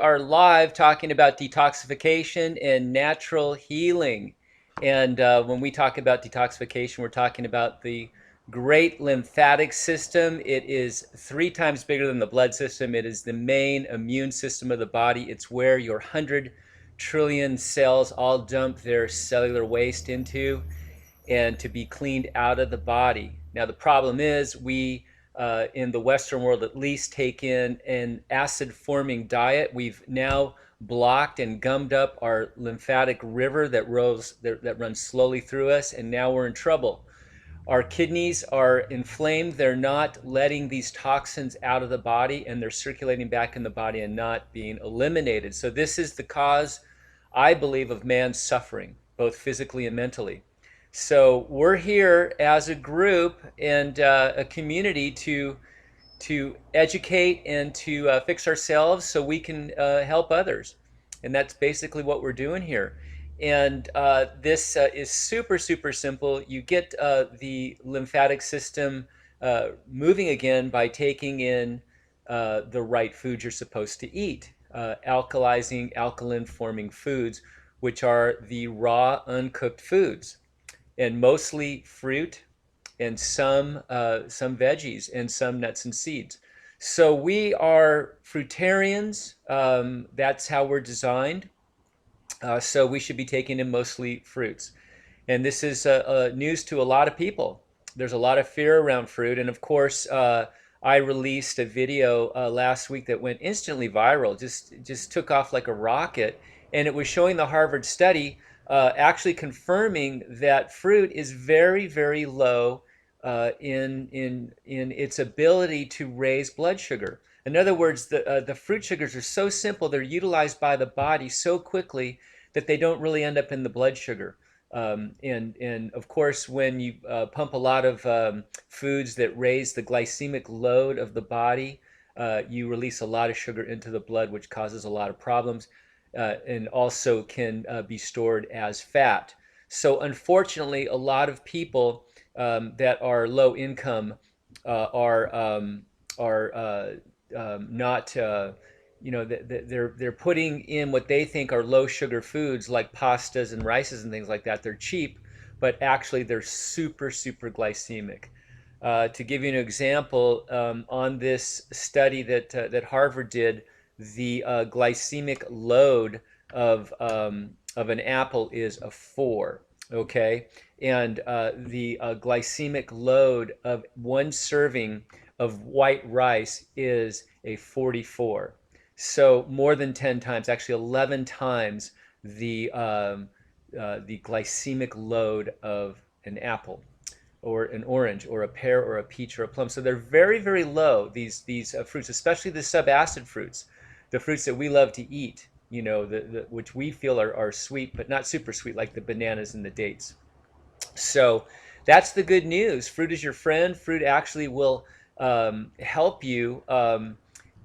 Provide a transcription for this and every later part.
are live talking about detoxification and natural healing. And when we talk about detoxification, we're talking about the great lymphatic system. It is 3 times bigger than the blood system. It is the main immune system of the body. It's where your 100 trillion cells all dump their cellular waste into and to be cleaned out of the body. Now, the problem is we, in the Western world at least, take in an acid forming diet. We've now blocked and gummed up our lymphatic river that runs slowly through us, and now we're in trouble. Our kidneys are inflamed. They're not letting these toxins out of the body, and they're circulating back in the body and not being eliminated. So this is the cause, I believe, of man's suffering, both physically and mentally. So we're here as a group and a community to educate and to fix ourselves so we can help others. And that's basically what we're doing here. And this is super, super simple. You get the lymphatic system moving again by taking in the right foods you're supposed to eat. Alkalizing, alkaline forming foods, which are the raw, uncooked foods, and mostly fruit and some veggies and some nuts and seeds. So we are fruitarians. That's how we're designed. So we should be taking in mostly fruits. And this is news to a lot of people. There's a lot of fear around fruit. And of course, I released a video last week that went instantly viral, just took off like a rocket. And it was showing the Harvard study actually confirming that fruit is very, very low in its ability to raise blood sugar. In other words, the fruit sugars are so simple, they're utilized by the body so quickly that they don't really end up in the blood sugar. And of course, when you pump a lot of foods that raise the glycemic load of the body, you release a lot of sugar into the blood, which causes a lot of problems and also can be stored as fat. So unfortunately, a lot of people that are low income are not they're putting in what they think are low sugar foods like pastas and rices and things like that. They're cheap, but actually they're super, super glycemic. To give you an example, on this study that Harvard did, the glycemic load of an apple is a 4. Okay, and the glycemic load of one serving of white rice is a 44. So more than 10 times, actually 11 times the glycemic load of an apple or an orange or a pear or a peach or a plum. So they're very, very low, these fruits, especially the subacid fruits, the fruits that we love to eat, which we feel are sweet, but not super sweet, like the bananas and the dates. So that's the good news. Fruit is your friend. Fruit actually will help you,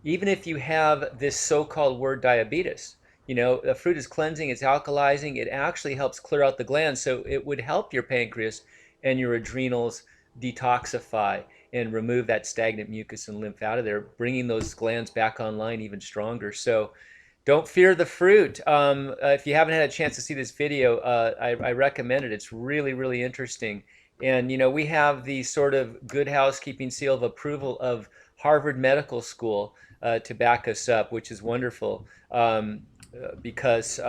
even if you have this so-called word diabetes. The fruit is cleansing, it's alkalizing, it actually helps clear out the glands. So it would help your pancreas and your adrenals detoxify and remove that stagnant mucus and lymph out of there, bringing those glands back online even stronger. So don't fear the fruit. If you haven't had a chance to see this video, I recommend it. It's really, really interesting. And, we have the sort of good housekeeping seal of approval of Harvard Medical School to back us up, which is wonderful because,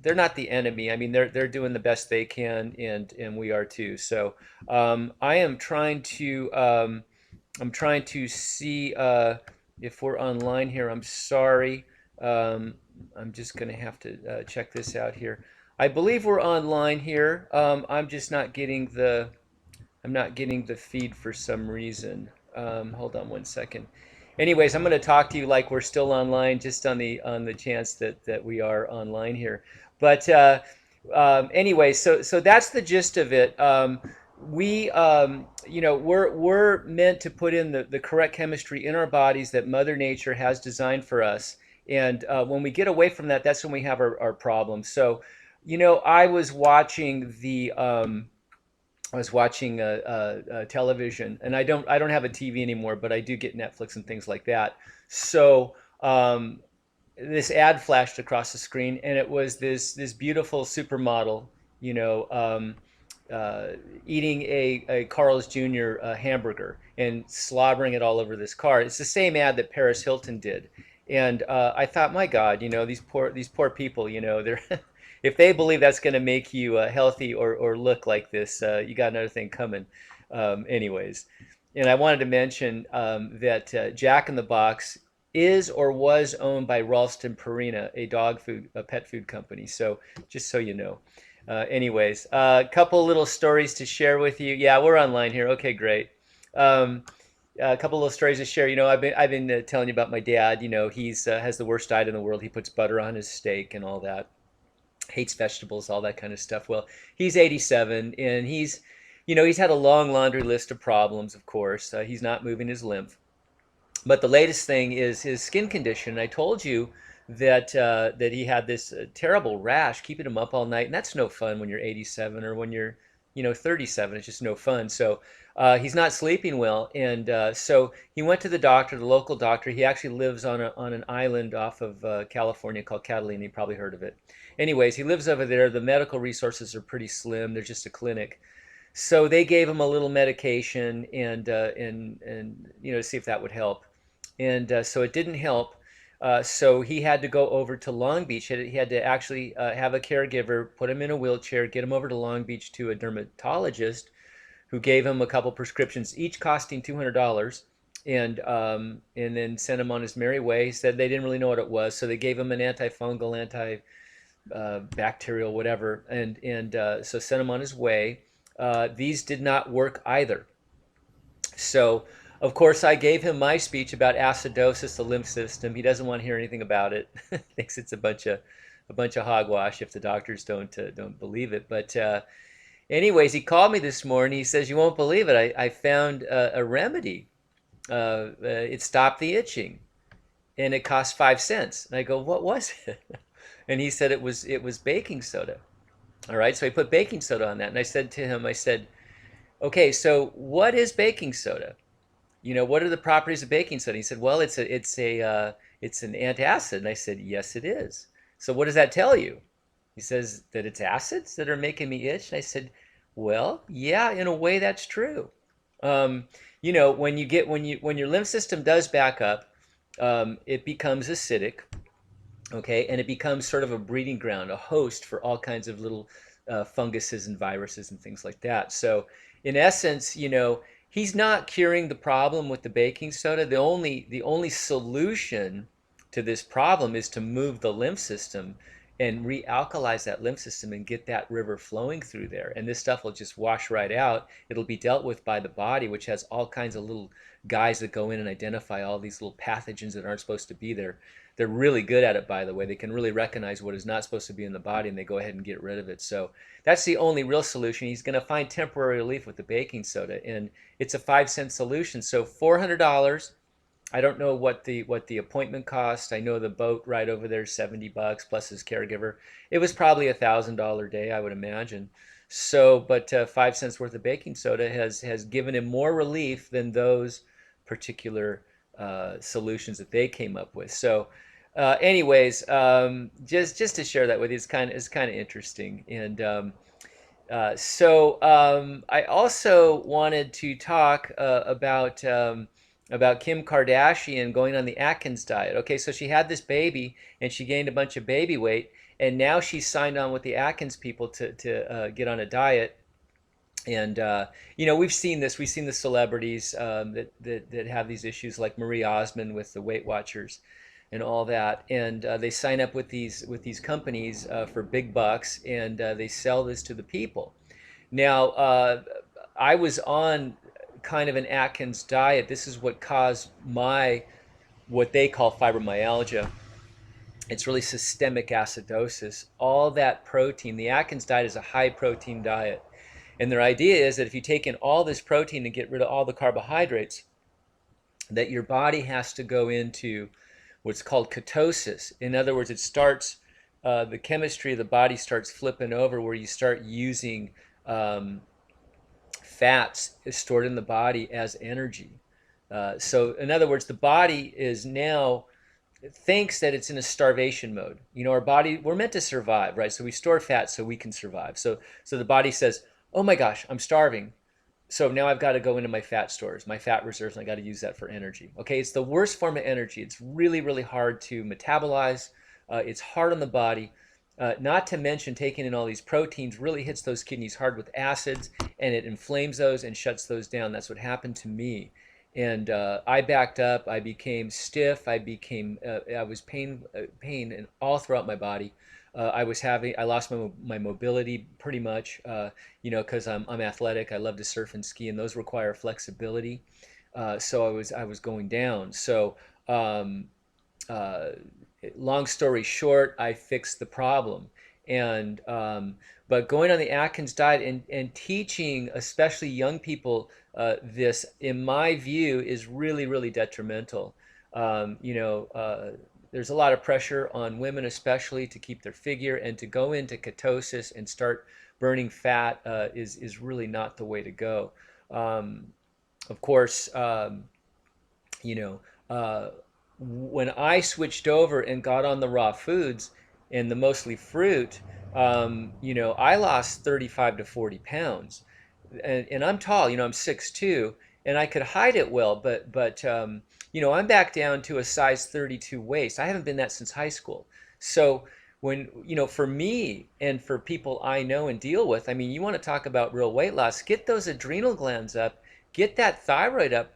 they're not the enemy. I mean, they're doing the best they can, and we are too. So I'm trying to see if we're online here. I'm sorry. I'm just going to have to check this out here. I believe we're online here. I'm just not getting I'm not getting the feed for some reason. Hold on one second. Anyways, I'm going to talk to you like we're still online, just on the chance that we are online here. But anyway, so that's the gist of it. We're meant to put in the correct chemistry in our bodies that Mother Nature has designed for us. And when we get away from that, that's when we have our problems. So, I was watching television, and I don't have a TV anymore, but I do get Netflix and things like that. So um, this ad flashed across the screen, and it was this beautiful supermodel, you know, uh, eating a Carl's Jr. Hamburger and slobbering it all over this car. It's the same ad that Paris Hilton did, and I thought, my God, you know, these poor people, you know, they're if they believe that's going to make you healthy or look like this, you got another thing coming. Anyways, and I wanted to mention that Jack in the Box is or was owned by Ralston Purina, a pet food company. So just so you know. Anyways, a couple little stories to share with you. Yeah, we're online here. Okay, great. Um, a couple little stories to share. You know, I've been telling you about my dad. You know, he's has the worst diet in the world. He puts butter on his steak and all that. Hates vegetables, all that kind of stuff. Well, he's 87, and he's had a long laundry list of problems. Of course, he's not moving his lymph. But the latest thing is his skin condition. I told you that he had this terrible rash keeping him up all night, and that's no fun when you're 87 or when you're 37. It's just no fun. So he's not sleeping well, and so he went to the doctor, the local doctor. He actually lives on an island off of California called Catalina. You probably heard of it. Anyways, he lives over there. The medical resources are pretty slim. There's just a clinic. So they gave him a little medication and to see if that would help. And so it didn't help. So he had to go over to Long Beach. He had to actually have a caregiver put him in a wheelchair, get him over to Long Beach to a dermatologist who gave him a couple prescriptions, each costing $200, and then sent him on his merry way. He said they didn't really know what it was, so they gave him an antifungal, bacterial, whatever, and so sent him on his way. These did not work either. So, of course, I gave him my speech about acidosis, the lymph system. He doesn't want to hear anything about it. Thinks it's a bunch of hogwash if the doctors don't believe it. But anyways, he called me this morning. He says, "You won't believe it. I found a remedy. It stopped the itching, and it cost 5 cents." And I go, "What was it?" And he said it was baking soda. All right, so I put baking soda on that, and I said to him, I said, "Okay, so what is baking soda? What are the properties of baking soda?" He said, "Well, it's an antacid." And I said, "Yes, it is." "So what does that tell you?" He says, "That it's acids that are making me itch." And I said, "Well, yeah, in a way that's true." When your lymph system does back up, it becomes acidic. Okay, and it becomes sort of a breeding ground, a host for all kinds of little funguses and viruses and things like that. So, in essence, he's not curing the problem with the baking soda. The only solution to this problem is to move the lymph system and realkalize that lymph system and get that river flowing through there. And this stuff will just wash right out. It'll be dealt with by the body, which has all kinds of little guys that go in and identify all these little pathogens that aren't supposed to be there. They're really good at it, by the way. They can really recognize what is not supposed to be in the body, and they go ahead and get rid of it. So that's the only real solution. He's going to find temporary relief with the baking soda, and it's a 5 cent solution. So $400. I don't know what the appointment cost. I know the boat ride over there is $70 plus his caregiver. It was probably $1,000 day, I would imagine. So, but 5 cents worth of baking soda has given him more relief than those particular solutions that they came up with. So, anyways, just to share that with you, it's kind of interesting. And I also wanted to talk about Kim Kardashian going on the Atkins diet. Okay, so she had this baby and she gained a bunch of baby weight, and now she's signed on with the Atkins people to get on a diet. And we've seen this. We've seen the celebrities that have these issues, like Marie Osmond with the Weight Watchers and all that. And they sign up with these companies for big bucks, and they sell this to the people. Now, I was on kind of an Atkins diet. This is what caused what they call fibromyalgia. It's really systemic acidosis. All that protein, the Atkins diet is a high protein diet. And their idea is that if you take in all this protein and get rid of all the carbohydrates, that your body has to go into what's called ketosis. In other words, the chemistry of the body starts flipping over, where you start using fats stored in the body as energy. So in other words, the body is now thinks that it's in a starvation mode. Our body, we're meant to survive, right? So we store fat so we can survive. So the body says, oh my gosh, I'm starving. So now I've got to go into my fat stores, my fat reserves, and I got to use that for energy. Okay, it's the worst form of energy. It's really, really hard to metabolize. It's hard on the body. Not to mention taking in all these proteins really hits those kidneys hard with acids, and it inflames those and shuts those down. That's what happened to me. And I backed up. I became stiff. I was pain and all throughout my body. I lost my mobility pretty much, because I'm athletic. I love to surf and ski, and those require flexibility. So I was going down. So um, uh, long story short, I fixed the problem. And but going on the Atkins diet and teaching, especially young people, this, in my view, is really, really detrimental. There's a lot of pressure on women, especially, to keep their figure, and to go into ketosis and start burning fat is really not the way to go. Um, of course, you know, uh, when I switched over and got on the raw foods and the mostly fruit, I lost 35 to 40 pounds. And I'm tall, I'm 6'2", and I could hide it well, but I'm back down to a size 32 waist. I haven't been that since high school. So for me and for people I know and deal with, I mean, you want to talk about real weight loss, get those adrenal glands up, get that thyroid up,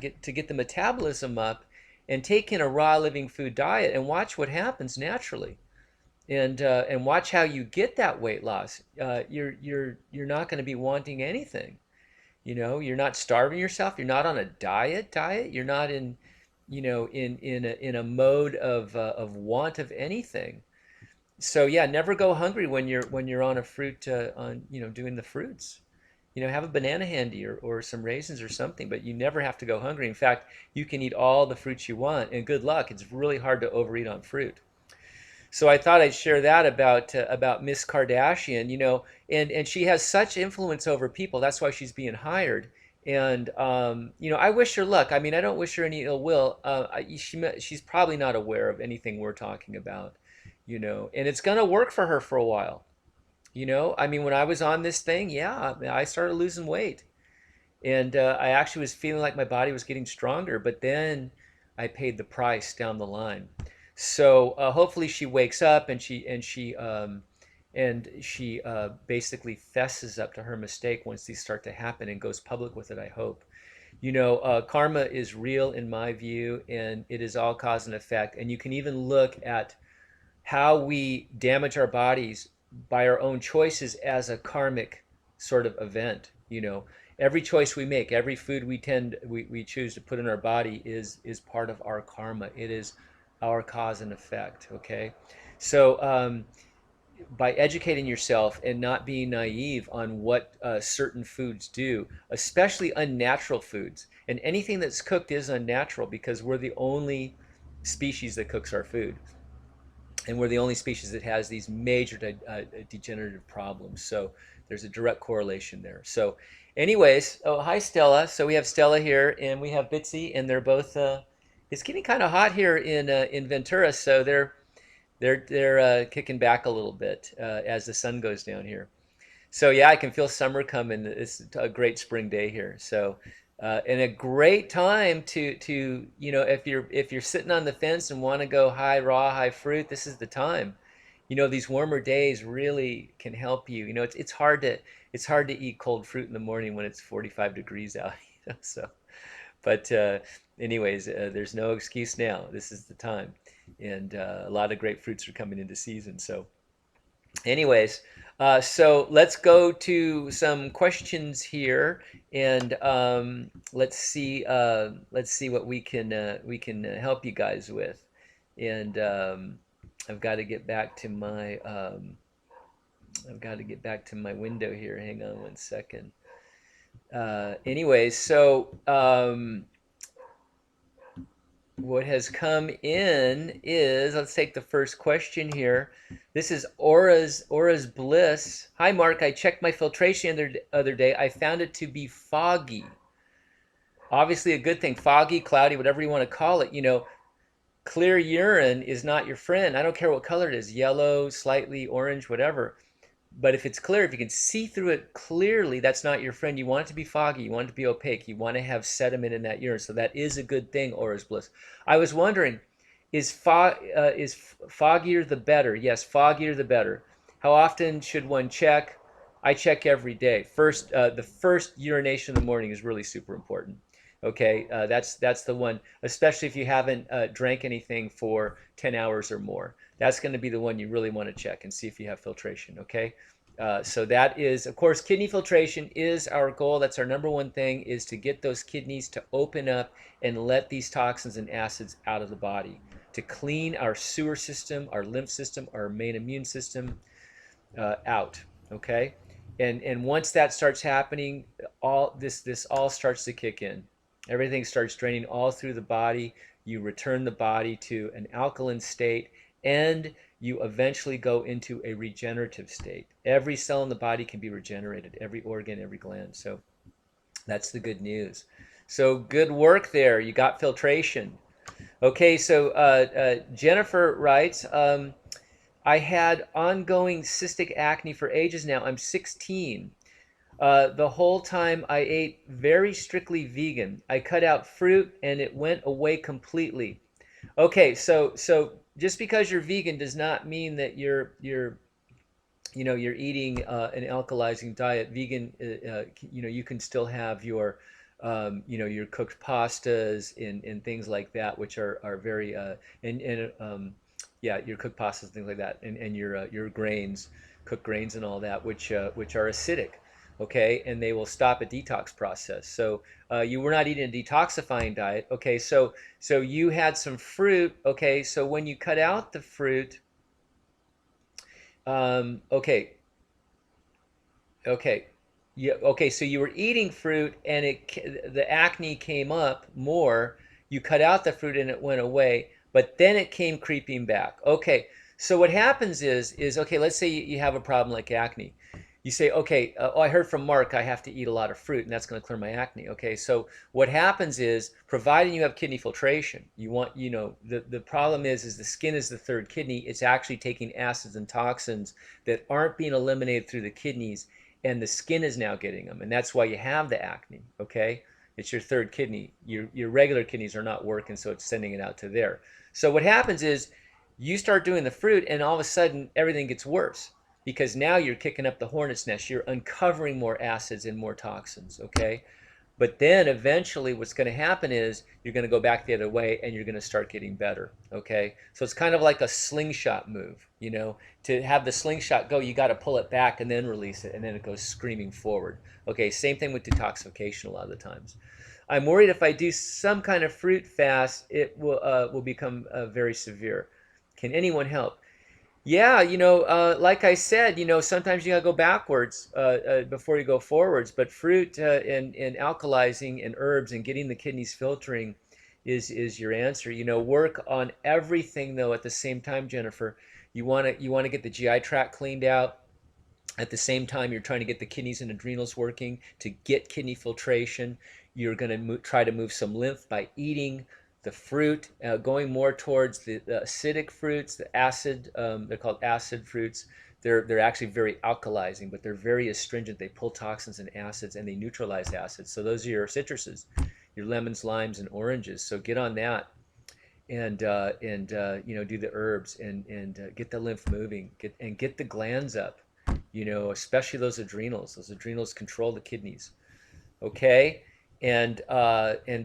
get the metabolism up, and take in a raw living food diet and watch what happens naturally. And watch how you get that weight loss. You're not going to be wanting anything. You're not starving yourself. You're not on a diet. You're not in a mode of want of anything. So yeah, never go hungry when you're on a fruit, on doing the fruits. Have a banana handy, or some raisins or something, but you never have to go hungry. In fact, you can eat all the fruits you want, and good luck. It's really hard to overeat on fruit. So I thought I'd share that about Miss Kardashian, and she has such influence over people. That's why she's being hired. And I wish her luck. I mean, I don't wish her any ill will. She's probably not aware of anything we're talking about, and it's gonna work for her for a while. I mean, when I was on this thing, yeah, I started losing weight, and I actually was feeling like my body was getting stronger. But then I paid the price down the line. So hopefully she wakes up, and she basically fesses up to her mistake once these start to happen and goes public with it, I hope. Karma is real in my view, and it is all cause and effect. And you can even look at how we damage our bodies by our own choices as a karmic sort of event. Every choice we make, every food we choose to put in our body is part of our karma. It is our cause and effect. Okay, so by educating yourself and not being naive on what certain foods do, especially unnatural foods, and anything that's cooked is unnatural, because we're the only species that cooks our food, and we're the only species that has these major degenerative problems. So there's a direct correlation there. So anyways, oh, hi Stella. So we have Stella here, and we have Bitsy, and they're both it's getting kind of hot here in Ventura, so they're kicking back a little bit as the sun goes down here. So yeah, I can feel summer coming. It's a great spring day here. So and a great time to if you're sitting on the fence and want to go high fruit, this is the time. These warmer days really can help you. It's hard to eat cold fruit in the morning when it's 45 degrees out. So, but anyways, there's no excuse now. This is the time, and a lot of great fruits are coming into season. So anyways, so let's go to some questions here, and let's see what we can help you guys with. And I've got to get back to my window here. Hang on one second. Anyways, so what has come in is, let's take the first question here. This is Aura's Bliss. Hi Mark, I checked my filtration the other day. I found it to be foggy. Obviously a good thing. Foggy, cloudy, whatever you want to call it. Clear urine is not your friend. I don't care what color it is, yellow, slightly orange, whatever. But if it's clear, if you can see through it clearly, that's not your friend. You want it to be foggy. You want it to be opaque. You want to have sediment in that urine. So that is a good thing, Aura's Bliss. I was wondering, is foggier the better? Yes, foggier the better. How often should one check? I check every day. The first urination in the morning is really super important. Okay, that's the one, especially if you haven't drank anything for 10 hours or more. That's going to be the one you really want to check and see if you have filtration. Okay, so that is, of course, kidney filtration is our goal. That's our number one thing, is to get those kidneys to open up and let these toxins and acids out of the body, to clean our sewer system, our lymph system, our main immune system out. Okay, and once that starts happening, all this all starts to kick in. Everything starts draining all through the body. You return the body to an alkaline state, and you eventually go into a regenerative state. Every cell in the body can be regenerated, every organ, every gland. So that's the good news. So good work there. You got filtration. Okay, so Jennifer writes, I had ongoing cystic acne for ages now. I'm 16. The whole time I ate very strictly vegan. I cut out fruit and it went away completely. Okay, so just because you're vegan does not mean that you're eating an alkalizing diet. Vegan, you can still have your cooked pastas and things like that, which are very yeah, your cooked pastas, things like that, and your grains, cooked grains and all that, which are acidic. Okay, and they will stop a detox process. So you were not eating a detoxifying diet. Okay, so you had some fruit. Okay, so when you cut out the fruit, okay, okay. Yeah, okay, so you were eating fruit and the acne came up more. You cut out the fruit and it went away, but then it came creeping back. Okay, so what happens is okay, let's say you have a problem like acne. You say, okay, oh, I heard from Mark I have to eat a lot of fruit and that's going to clear my acne. Okay, so what happens is, providing you have kidney filtration, the problem is the skin is the third kidney. It's actually taking acids and toxins that aren't being eliminated through the kidneys, and the skin is now getting them, and that's why you have the acne. Okay, it's your third kidney. Your regular kidneys are not working, so it's sending it out to there. So what happens is, you start doing the fruit and all of a sudden everything gets worse, because now you're kicking up the hornet's nest. You're uncovering more acids and more toxins. Okay, but then eventually what's going to happen is you're going to go back the other way and you're going to start getting better. Okay, so it's kind of like a slingshot move. To have the slingshot go, you got to pull it back and then release it, and then it goes screaming forward. Okay, same thing with detoxification a lot of the times. I'm worried if I do some kind of fruit fast, it will become very severe. Can anyone help? Yeah, like I said, sometimes you gotta go backwards before you go forwards. But fruit and alkalizing and herbs and getting the kidneys filtering is your answer. Work on everything though at the same time, Jennifer. You wanna get the GI tract cleaned out. At the same time, you're trying to get the kidneys and adrenals working to get kidney filtration. You're going to try to move some lymph by eating the fruit, going more towards the acidic fruits, the acid. They're called acid fruits. They're actually very alkalizing, but they're very astringent. They pull toxins and acids, and they neutralize acids. So those are your citruses, your lemons, limes, and oranges. So get on that, and do the herbs and get the lymph moving, get the glands up. Especially those adrenals. Those adrenals control the kidneys. Okay, and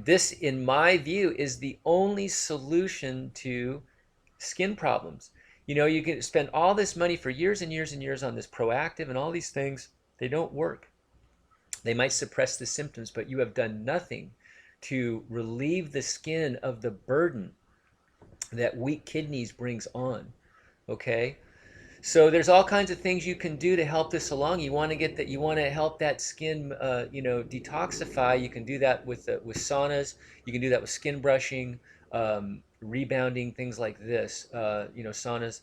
this, in my view, is the only solution to skin problems. You can spend all this money for years and years and years on this Proactive and all these things. They don't work. They might suppress the symptoms, but you have done nothing to relieve the skin of the burden that weak kidneys brings on. Okay, so there's all kinds of things you can do to help this along. You want to get that. You want to help that skin, detoxify. You can do that with saunas. You can do that with skin brushing, rebounding, things like this. Saunas.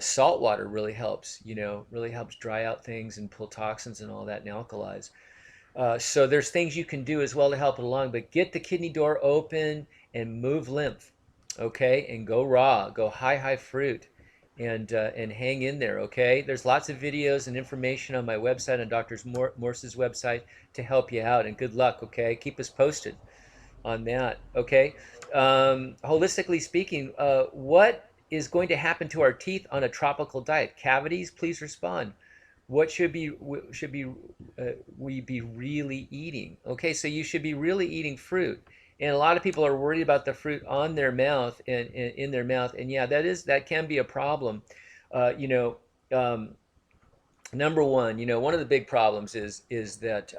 Salt water really helps. Really helps dry out things and pull toxins and all that and alkalize. So there's things you can do as well to help it along. But get the kidney door open and move lymph. okay, and go raw, go high fruit, and hang in there, okay? There's lots of videos and information on my website, on Morse's website, to help you out, and good luck, okay? Keep us posted on that, okay? Holistically speaking, what is going to happen to our teeth on a tropical diet? Cavities? Please respond. What we be really eating? Okay, so you should be really eating fruit. And a lot of people are worried about the fruit on their mouth and in their mouth. And yeah, that can be a problem. Uh, you know, um, Number one, one of the big problems is that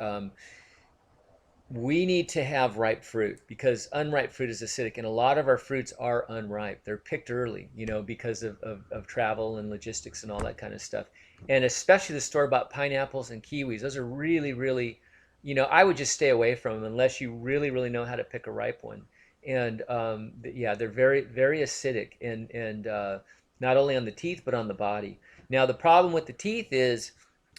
we need to have ripe fruit because unripe fruit is acidic, and a lot of our fruits are unripe. They're picked early, because of travel and logistics and all that kind of stuff. And especially the store-bought pineapples and kiwis. Those are really, really, I would just stay away from them unless you really, really know how to pick a ripe one. And yeah, they're very, very acidic, and not only on the teeth but on the body. Now, the problem with the teeth is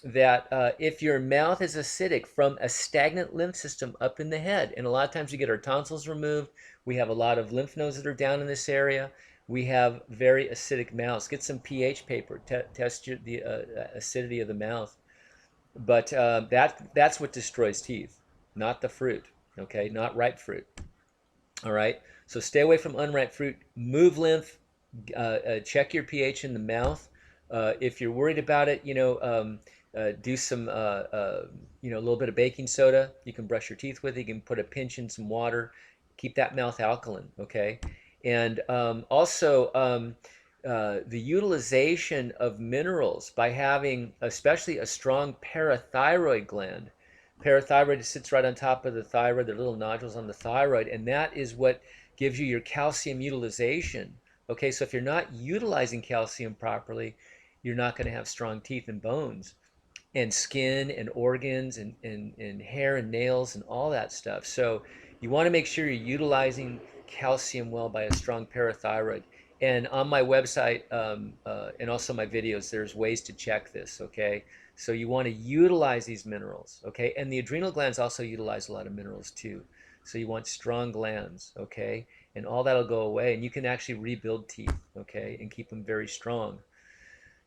that if your mouth is acidic from a stagnant lymph system up in the head, and a lot of times we get our tonsils removed, we have a lot of lymph nodes that are down in this area, we have very acidic mouths. Get some pH paper, test the acidity of the mouth. But that's what destroys teeth, not the fruit, okay? Not ripe fruit, all right? So stay away from unripe fruit. Move lymph, check your pH in the mouth. If you're worried about it, do some, a little bit of baking soda. You can brush your teeth with it. You can put a pinch in some water. Keep that mouth alkaline, okay? And also, the utilization of minerals by having, especially a strong parathyroid gland. Parathyroid sits right on top of the thyroid, the little nodules on the thyroid, and that is what gives you your calcium utilization. Okay, so if you're not utilizing calcium properly, you're not going to have strong teeth and bones and skin and organs and hair and nails and all that stuff. So you want to make sure you're utilizing calcium well by a strong parathyroid. And on my website and also my videos, there's ways to check this, okay? So you want to utilize these minerals, okay? And the adrenal glands also utilize a lot of minerals too. So you want strong glands, okay? And all that'll go away, and you can actually rebuild teeth, okay? And keep them very strong.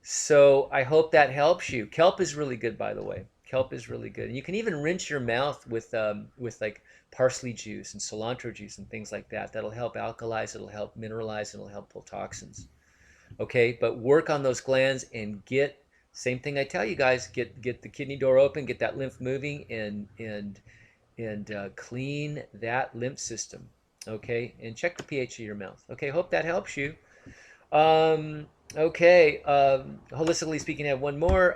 So I hope that helps you. Kelp is really good, by the way. Kelp is really good. And you can even rinse your mouth with like parsley juice and cilantro juice and things like that. That'll help alkalize, it'll help mineralize, it'll help pull toxins. Okay, but work on those glands and get, same thing I tell you guys, get the kidney door open, get that lymph moving, and clean that lymph system. Okay, and check the pH of your mouth. Okay, hope that helps you. Okay, holistically speaking, I have one more.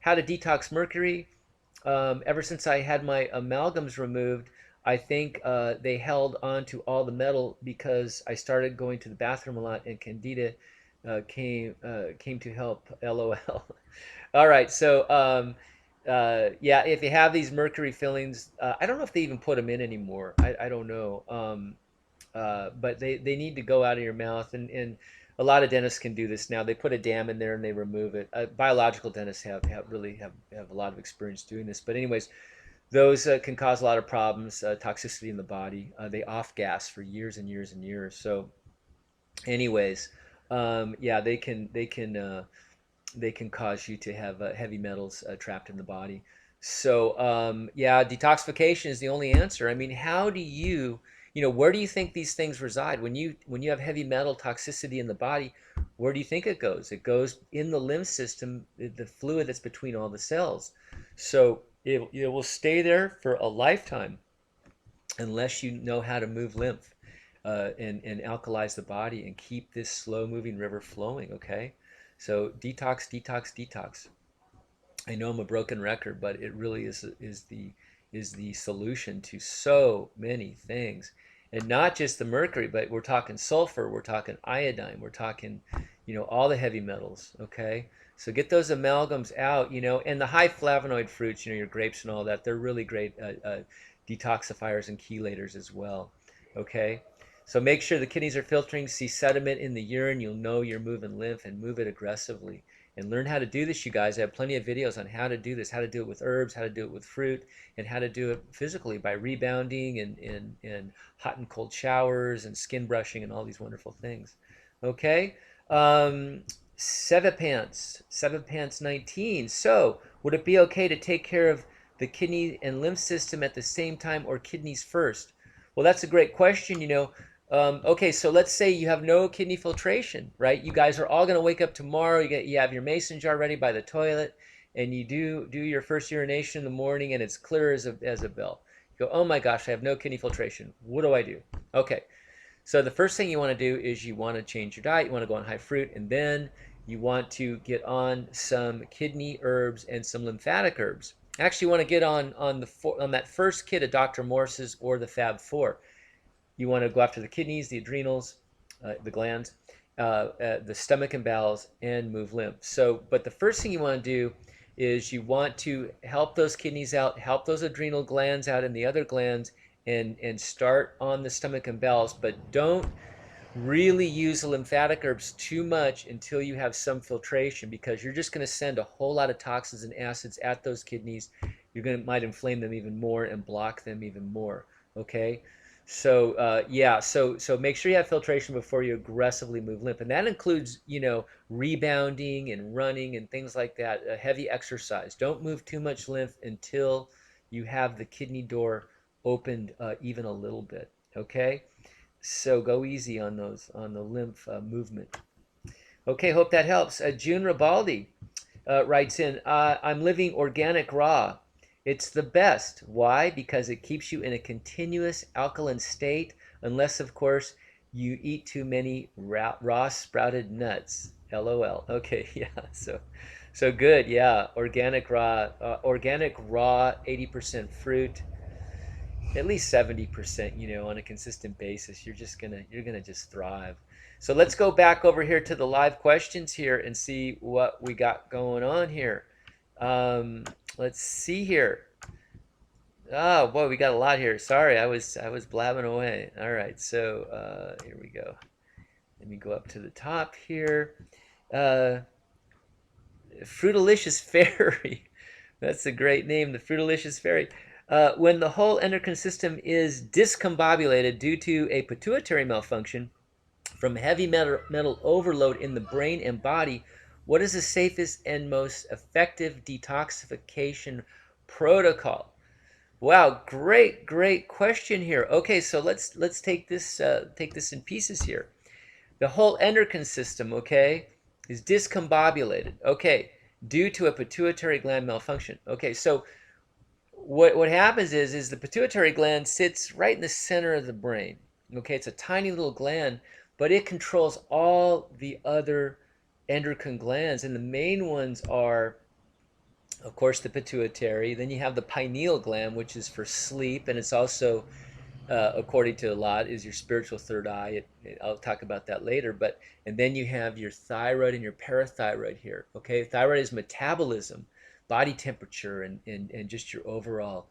How to detox mercury. Ever since I had my amalgams removed, I think they held on to all the metal because I started going to the bathroom a lot, and Candida came to help. LOL. All right, so yeah, if you have these mercury fillings, I don't know if they even put them in anymore. I don't know. But they need to go out of your mouth, and a lot of dentists can do this now. They put a dam in there and they remove it. Biological dentists really have a lot of experience doing this. But anyways, those can cause a lot of problems, toxicity in the body. They off gas for years and years and years. So anyways, yeah, they can cause you to have heavy metals trapped in the body. So yeah, detoxification is the only answer. I mean, how do where do you think these things reside? When you have heavy metal toxicity in the body, where do you think it goes? It goes in the lymph system, the fluid that's between all the cells. So it will stay there for a lifetime unless you know how to move lymph and alkalize the body and keep this slow moving river flowing, okay? So detox, detox, detox. I know I'm a broken record, but it really is the solution to so many things. And not just the mercury, but we're talking sulfur, we're talking iodine, we're talking, all the heavy metals, okay? So get those amalgams out, and the high flavonoid fruits, your grapes and all that, they're really great detoxifiers and chelators as well, okay? So make sure the kidneys are filtering. See sediment in the urine, you'll know you're moving lymph, and move it aggressively. and learn how to do this, you guys. I have plenty of videos on how to do this, how to do it with herbs, how to do it with fruit, and how to do it physically by rebounding and hot and cold showers and skin brushing and all these wonderful things. Okay. Um, Sevapants 19. So, would it be okay to take care of the kidney and lymph system at the same time, or kidneys first? Well, that's a great question. Okay, so let's say you have no kidney filtration, right? You guys are all going to wake up tomorrow. You have your mason jar ready by the toilet, and you do your first urination in the morning, and it's clear as a bell. You go, oh my gosh, I have no kidney filtration. What do I do? Okay, so the first thing you want to do is you want to change your diet. You want to go on high fruit, and then you want to get on some kidney herbs and some lymphatic herbs. Actually, you want to get on that first kit of Dr. Morse's or the Fab Four. You want to go after the kidneys, the adrenals, the glands, the stomach and bowels, and move lymph. So, but the first thing you want to do is you want to help those kidneys out, help those adrenal glands out and the other glands, and start on the stomach and bowels, but don't really use the lymphatic herbs too much until you have some filtration, because you're just going to send a whole lot of toxins and acids at those kidneys. Might inflame them even more and block them even more. Okay, so yeah, so make sure you have filtration before you aggressively move lymph, and that includes rebounding and running and things like that. Heavy exercise. Don't move too much lymph until you have the kidney door opened even a little bit. Okay. So go easy on the lymph movement. Okay, hope that helps. June Ribaldi writes in, I'm living organic raw. It's the best. Why? Because it keeps you in a continuous alkaline state, unless, of course, you eat too many raw sprouted nuts. LOL. Okay, yeah. So good. Yeah, organic raw, 80% fruit, at least 70%, on a consistent basis. You're gonna just thrive. So let's go back over here to the live questions here and see what we got going on here. Let's see here. Oh boy, we got a lot here. Sorry, I was blabbing away. All right, so here we go. Let me go up to the top here. Uh, Fruitalicious Fairy. That's a great name, the Fruitalicious Fairy. When the whole endocrine system is discombobulated due to a pituitary malfunction from heavy metal overload in the brain and body, what is the safest and most effective detoxification protocol? Wow, great question here. Okay, so let's take this in pieces here. The whole endocrine system, okay, is discombobulated, okay, due to a pituitary gland malfunction. Okay, so what happens is the pituitary gland sits right in the center of the brain. Okay, it's a tiny little gland, but it controls all the other endocrine glands, and the main ones are, of course, the pituitary. Then you have the pineal gland, which is for sleep, and it's also, according to a lot, is your spiritual third eye. I'll talk about that later. And then you have your thyroid and your parathyroid here. Okay, thyroid is metabolism, body temperature, and just your overall,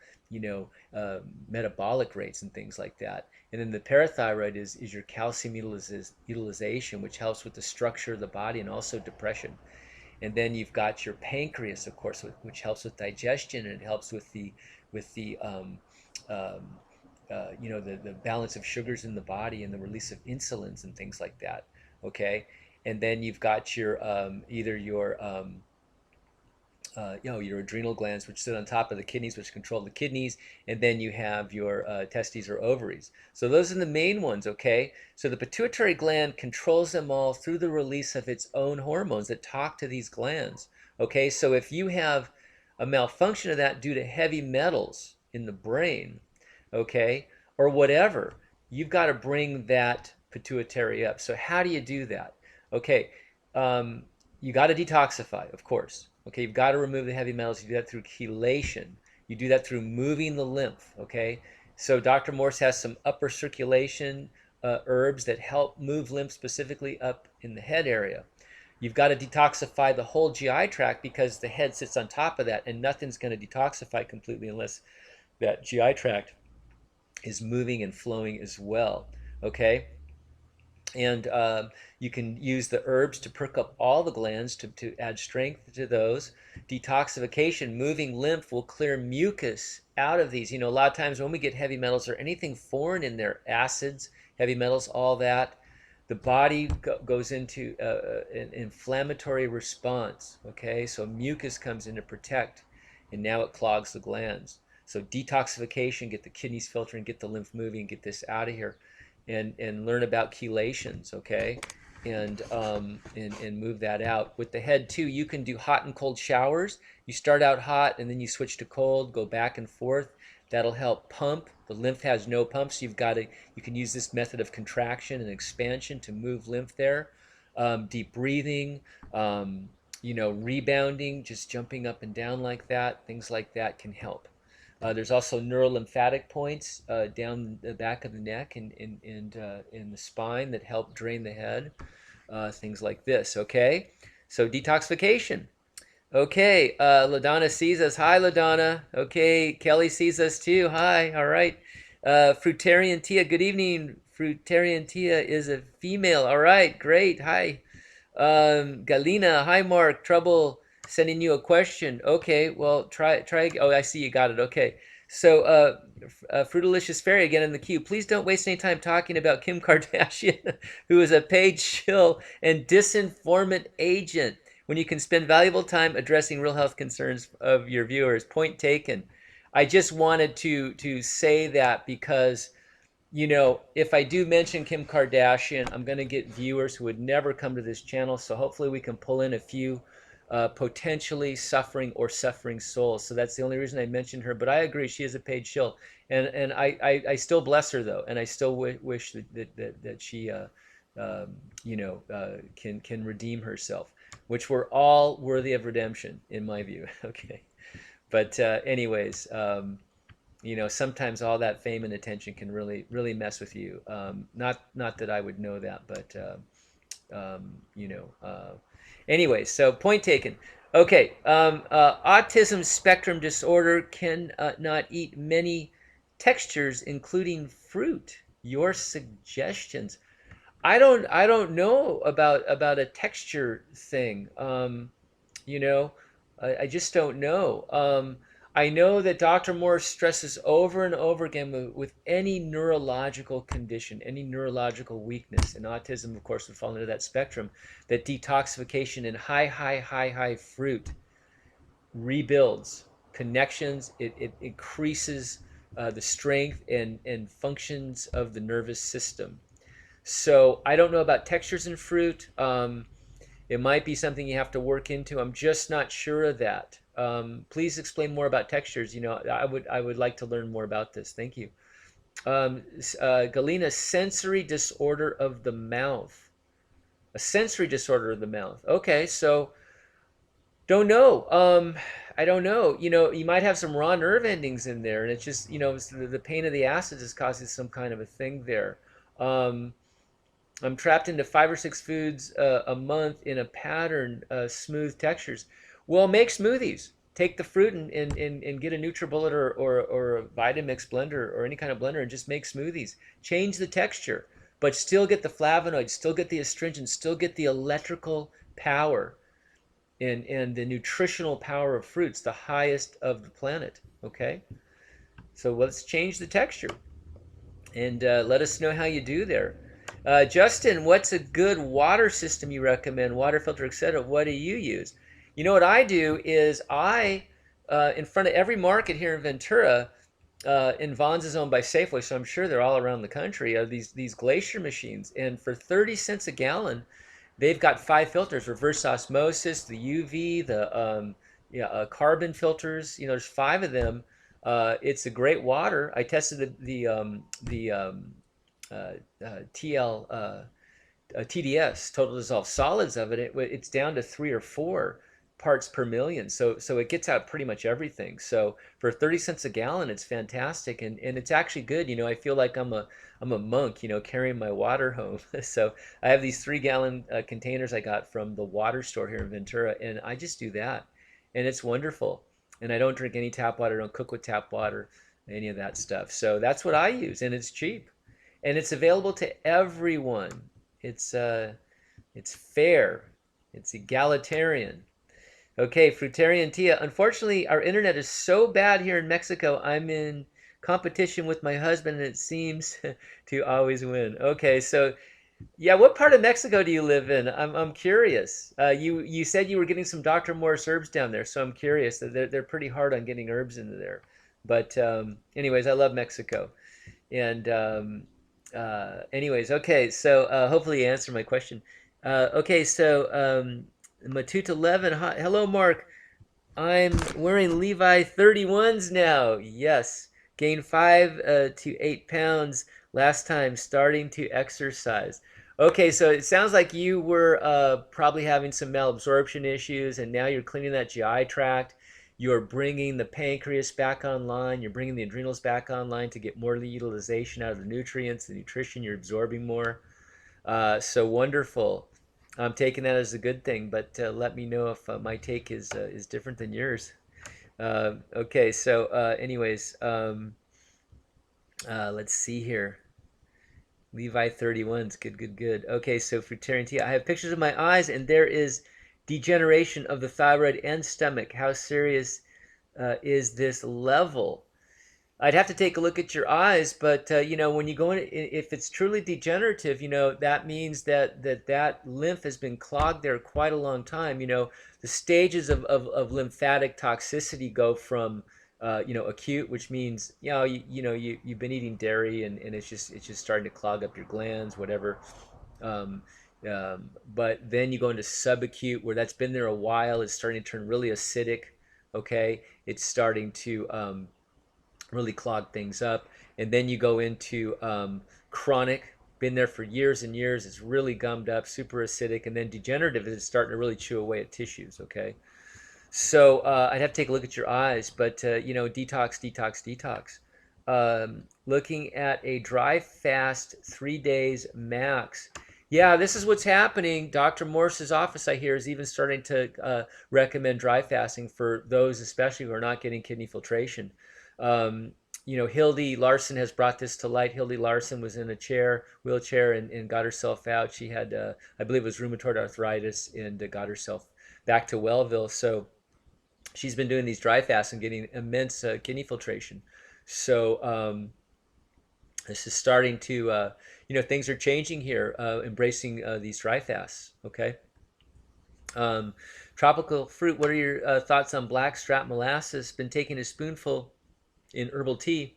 metabolic rates and things like that. And then the parathyroid is your calcium utilization, which helps with the structure of the body and also depression. And then you've got your pancreas, of course, which helps with digestion, and it helps with the the balance of sugars in the body and the release of insulins and things like that. Okay, and then you've got your either your adrenal glands, which sit on top of the kidneys, which control the kidneys, and then you have your testes or ovaries. So those are the main ones, okay? So the pituitary gland controls them all through the release of its own hormones that talk to these glands, okay? So if you have a malfunction of that due to heavy metals in the brain, okay, or whatever, you've got to bring that pituitary up. So how do you do that? Okay, you got to detoxify, of course. Okay, you've got to remove the heavy metals. You do that through chelation. You do that through moving the lymph. Okay, so Dr. Morse has some upper circulation herbs that help move lymph specifically up in the head area. You've got to detoxify the whole GI tract, because the head sits on top of that, and nothing's going to detoxify completely unless that GI tract is moving and flowing as well. Okay, And you can use the herbs to perk up all the glands to add strength to those. Detoxification, moving lymph will clear mucus out of these. A lot of times when we get heavy metals or anything foreign in there, acids, heavy metals, all that, the body goes into an inflammatory response. Okay, so mucus comes in to protect, and now it clogs the glands. So detoxification, get the kidneys filtering, get the lymph moving, get this out of here, and learn about chelations, okay, and move that out. With the head too, you can do hot and cold showers. You start out hot and then you switch to cold, go back and forth. That'll help pump. The lymph has no pump, so you can use this method of contraction and expansion to move lymph there. Deep breathing, rebounding, just jumping up and down like that, things like that can help. There's also neurolymphatic points down the back of the neck and in the spine that help drain the head. Things like this, okay? So detoxification. Okay, LaDonna sees us. Hi, LaDonna. Okay, Kelly sees us too. Hi, all right. Fruitarian Tia, good evening. Fruitarian Tia is a female. All right, great. Hi. Galina, hi, Mark. Trouble sending you a question. Okay, well, try. Oh, I see you got it. Okay. So, Fruitalicious Fairy again in the queue. Please don't waste any time talking about Kim Kardashian, who is a paid shill and disinformant agent, when you can spend valuable time addressing real health concerns of your viewers. Point taken. I just wanted to say that because if I do mention Kim Kardashian, I'm going to get viewers who would never come to this channel. So hopefully we can pull in a few potentially suffering souls. So that's the only reason I mentioned her. But I agree, she is a paid shill, and I still bless her though, and I still wish that she can redeem herself, which we're all worthy of redemption in my view. Okay, but anyways. Sometimes all that fame and attention can really mess with you. Not that I would know that, but anyway. So point taken. Okay, autism spectrum disorder can not eat many textures, including fruit. Your suggestions. I don't know about a texture thing. I just don't know. I know that Dr. Morse stresses over and over again with any neurological condition, any neurological weakness, and autism, of course, would fall into that spectrum, that detoxification in high fruit rebuilds connections. It increases the strength and functions of the nervous system. So I don't know about textures in fruit. It might be something you have to work into. I'm just not sure of that. Please explain more about textures. I would like to learn more about this. Thank you. Galena, sensory disorder of the mouth. A sensory disorder of the mouth. Okay, so don't know. I don't know. You might have some raw nerve endings in there, and it's just, the pain of the acids is causing some kind of a thing there. I'm trapped into 5 or 6 foods a month in a pattern, smooth textures. Well, make smoothies. Take the fruit and get a NutriBullet or a Vitamix blender or any kind of blender and just make smoothies. Change the texture, but still get the flavonoids, still get the astringents, still get the electrical power and the nutritional power of fruits, the highest of the planet. Okay? So let's change the texture and let us know how you do there. Justin, what's a good water system you recommend? Water filter, etc. What do you use? What I do is in front of every market here in Ventura, and Vaughn's is owned by Safeway, so I'm sure they're all around the country, these glacier machines. And for 30 cents a gallon, they've got 5 filters: reverse osmosis, the UV, the carbon filters. There's 5 of them. It's a great water. I tested TDS, total dissolved solids of it. It's down to 3 or 4 parts per million. So it gets out pretty much everything. So for 30 cents a gallon, it's fantastic, and it's actually good. I feel like I'm a monk, carrying my water home. So I have these 3-gallon containers I got from the water store here in Ventura, and I just do that, and it's wonderful. And I don't drink any tap water. I don't cook with tap water, any of that stuff. So that's what I use, and it's cheap. And it's available to everyone. It's it's fair. It's egalitarian. Okay, Fruitarian Tia. Unfortunately, our internet is so bad here in Mexico. I'm in competition with my husband, and it seems to always win. Okay, so yeah, what part of Mexico do you live in? I'm curious. You said you were getting some Dr. Morse herbs down there, so I'm curious. They're pretty hard on getting herbs into there. But anyways, I love Mexico. And anyways, okay. So hopefully you answered my question. Okay, so Matute 11. Hi, hello, Mark. I'm wearing Levi 31s now. Yes. Gained 5 to 8 pounds last time starting to exercise. Okay, so it sounds like you were probably having some malabsorption issues, and now you're cleaning that GI tract. You're bringing the pancreas back online. You're bringing the adrenals back online to get more utilization out of the nutrients, the nutrition. You're absorbing more. So wonderful. I'm taking that as a good thing, but let me know if my take is different than yours. Okay, so anyways, let's see here. Levi 31's good, good, good. Okay, so for Tarantino, I have pictures of my eyes, and there is degeneration of the thyroid and stomach. How serious is this level? I'd have to take a look at your eyes, but you know, when you go in, if it's truly degenerative, you know, that means that lymph has been clogged there quite a long time. You know, the stages of lymphatic toxicity go from you know, acute, which means you've been eating dairy and it's just starting to clog up your glands, whatever. Um, but then you go into subacute, where that's been there a while. It's starting to turn really acidic. Okay, it's starting to really clog things up. And then you go into chronic, been there for years and years. It's really gummed up, super acidic. And then degenerative is starting to really chew away at tissues. Okay. So I'd have to take a look at your eyes, but you know, detox, detox, detox. Looking at a dry fast, 3 days max. Yeah, this is what's happening. Dr. Morse's office, I hear, is even starting to recommend dry fasting for those, especially who are not getting kidney filtration. Um, you know, Hildy Larson has brought this to light. Hildy Larson was in a wheelchair, and got herself out. She had, I believe it was rheumatoid arthritis, and got herself back to Wellville. So she's been doing these dry fasts and getting immense kidney filtration. So this is starting to, you know, things are changing here, embracing these dry fasts. Okay. Um, Tropical fruit, what are your thoughts on blackstrap molasses? Been taking a spoonful in herbal tea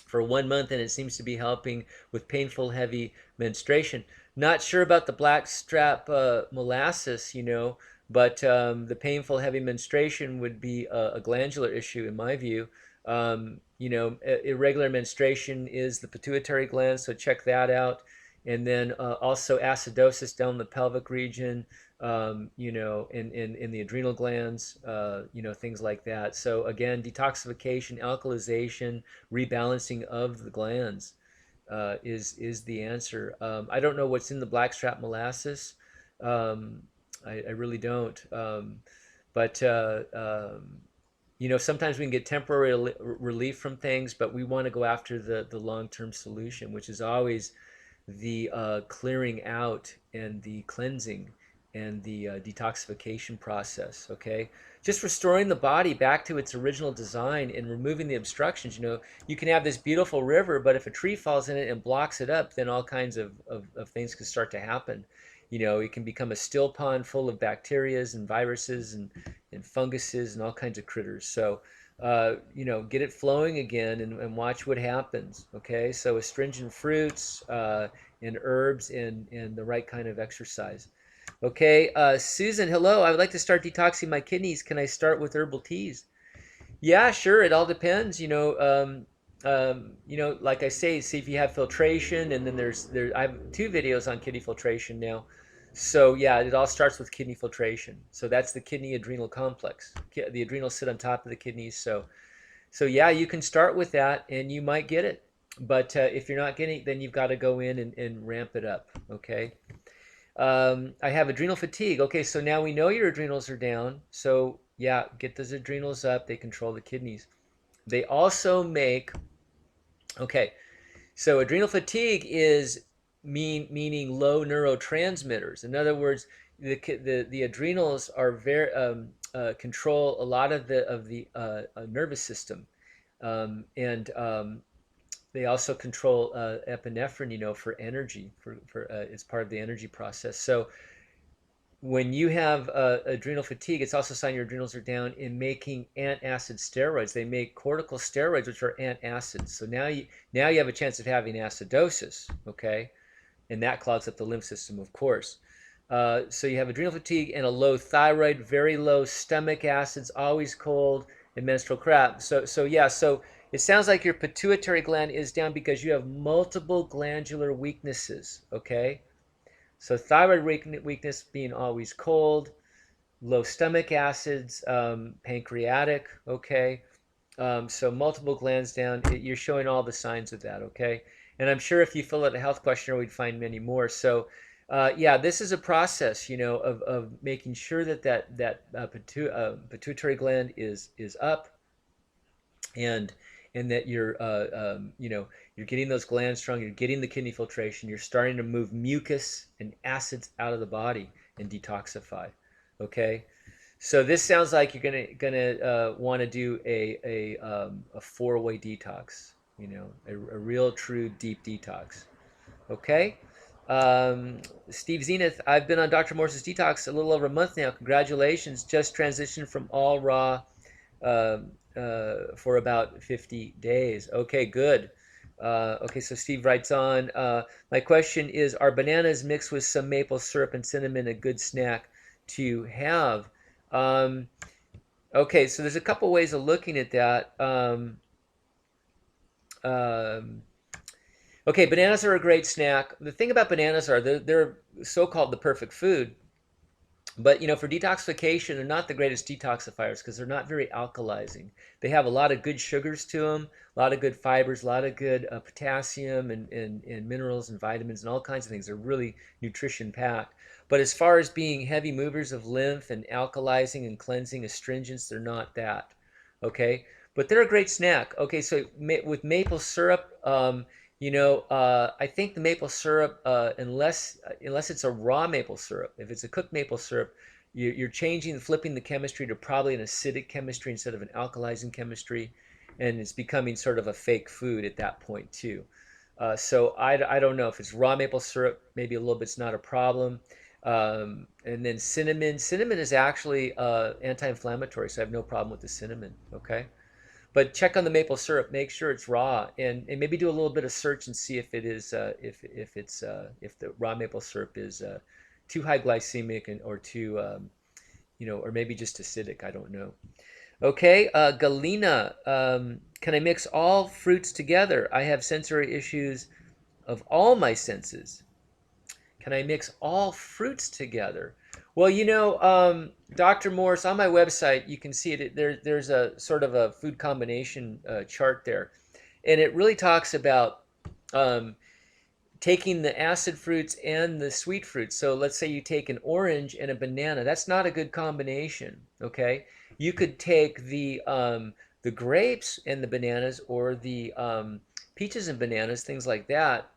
for 1 month, and it seems to be helping with painful, heavy menstruation. Not sure about the blackstrap molasses, you know, but the painful, heavy menstruation would be a glandular issue, in my view. You know, irregular menstruation is the pituitary gland, so check that out. And then also acidosis down the pelvic region, you know, in the adrenal glands, you know, things like that. So again, detoxification, alkalization, rebalancing of the glands is the answer. I don't know what's in the blackstrap molasses. Um, I really don't. But you know, sometimes we can get temporary relief from things, but we want to go after the long-term solution, which is always the clearing out and the cleansing and the detoxification process. Okay, just restoring the body back to its original design and removing the obstructions. You know, you can have this beautiful river, but if a tree falls in it and blocks it up, then all kinds of things can start to happen. You know, it can become a still pond full of bacterias and viruses and funguses and all kinds of critters. So you know, get it flowing again, and watch what happens. Okay, so astringent fruits and herbs and the right kind of exercise. Okay, Susan, hello. I would like to start detoxing my kidneys. Can I start with herbal teas? Yeah, sure. It all depends. You know, like I say, see if you have filtration, and then I have 2 videos on kidney filtration now. So yeah, it all starts with kidney filtration. So that's the kidney adrenal complex. The adrenals sit on top of the kidneys. So yeah, you can start with that, and you might get it. But if you're not getting it, then you've got to go in and ramp it up. Okay. I have adrenal fatigue. Okay, so now we know your adrenals are down. So yeah, get those adrenals up. They control the kidneys. They also make, okay, so adrenal fatigue is meaning low neurotransmitters. In other words, the adrenals are very control a lot of the nervous system, and they also control epinephrine, for energy, for it's part of the energy process. So when you have adrenal fatigue, it's also a sign your adrenals are down in making antacid steroids. They make corticosteroids, which are antacids. So now you have a chance of having acidosis, okay? And that clogs up the lymph system, of course. So you have adrenal fatigue and a low thyroid, very low stomach acids, always cold, and menstrual cramp. So it sounds like your pituitary gland is down because you have multiple glandular weaknesses, okay? So thyroid weakness being always cold, low stomach acids, pancreatic, okay? So multiple glands down, you're showing all the signs of that, okay? And I'm sure if you fill out a health questionnaire, we'd find many more. So yeah, this is a process, of making sure that pituitary gland is up, and that you're getting those glands strong, you're getting the kidney filtration, you're starting to move mucus and acids out of the body and detoxify. Okay, so this sounds like you're gonna want to do a four-way detox, a real true deep detox. Okay. Steve Zenith, I've been on Dr. Morse's detox a little over a month now. Congratulations. Just transitioned from all raw uh, for about 50 days. Okay, good. Okay, so Steve writes on, my question is, are bananas mixed with some maple syrup and cinnamon a good snack to have? Um, okay, so there's a couple ways of looking at that. Um, okay, bananas are a great snack. The thing about bananas are they're so-called the perfect food. But for detoxification, they're not the greatest detoxifiers because they're not very alkalizing. They have a lot of good sugars to them, a lot of good fibers, a lot of good potassium and minerals and vitamins and all kinds of things. They're really nutrition packed. But as far as being heavy movers of lymph and alkalizing and cleansing, astringents, they're not that. Okay, but they're a great snack. Okay, so with maple syrup, I think the maple syrup, unless it's a raw maple syrup, if it's a cooked maple syrup, you're flipping the chemistry to probably an acidic chemistry instead of an alkalizing chemistry, and it's becoming sort of a fake food at that point too. So I don't know if it's raw maple syrup, maybe a little bit's not a problem. And then cinnamon is actually anti-inflammatory, so I have no problem with the cinnamon. Okay. But check on the maple syrup. Make sure it's raw, and maybe do a little bit of search and see if it is if the raw maple syrup is too high glycemic or too or maybe just acidic. I don't know. Okay, Galena, can I mix all fruits together? I have sensory issues of all my senses. Can I mix all fruits together? Well, Dr. Morse, on my website, you can see it. There's a sort of a food combination chart there. And it really talks about um, taking the acid fruits and the sweet fruits. So let's say you take an orange and a banana. That's not a good combination, okay? You could take the grapes and the bananas, or the peaches and bananas, things like that,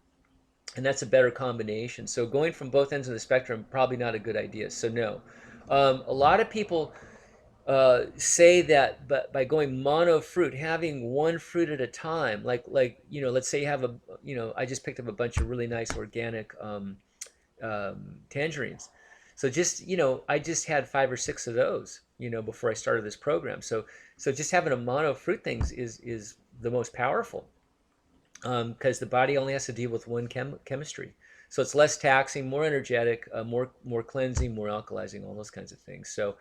and that's a better combination. So going from both ends of the spectrum, probably not a good idea. So no. A lot of people say that, but by going mono fruit, having one fruit at a time, let's say you have I just picked up a bunch of really nice organic tangerines. So I just had 5 or 6 of those, before I started this program. So just having a mono fruit things is the most powerful, because the body only has to deal with one chemistry. So it's less taxing, more energetic, more cleansing, more alkalizing, all those kinds of things. So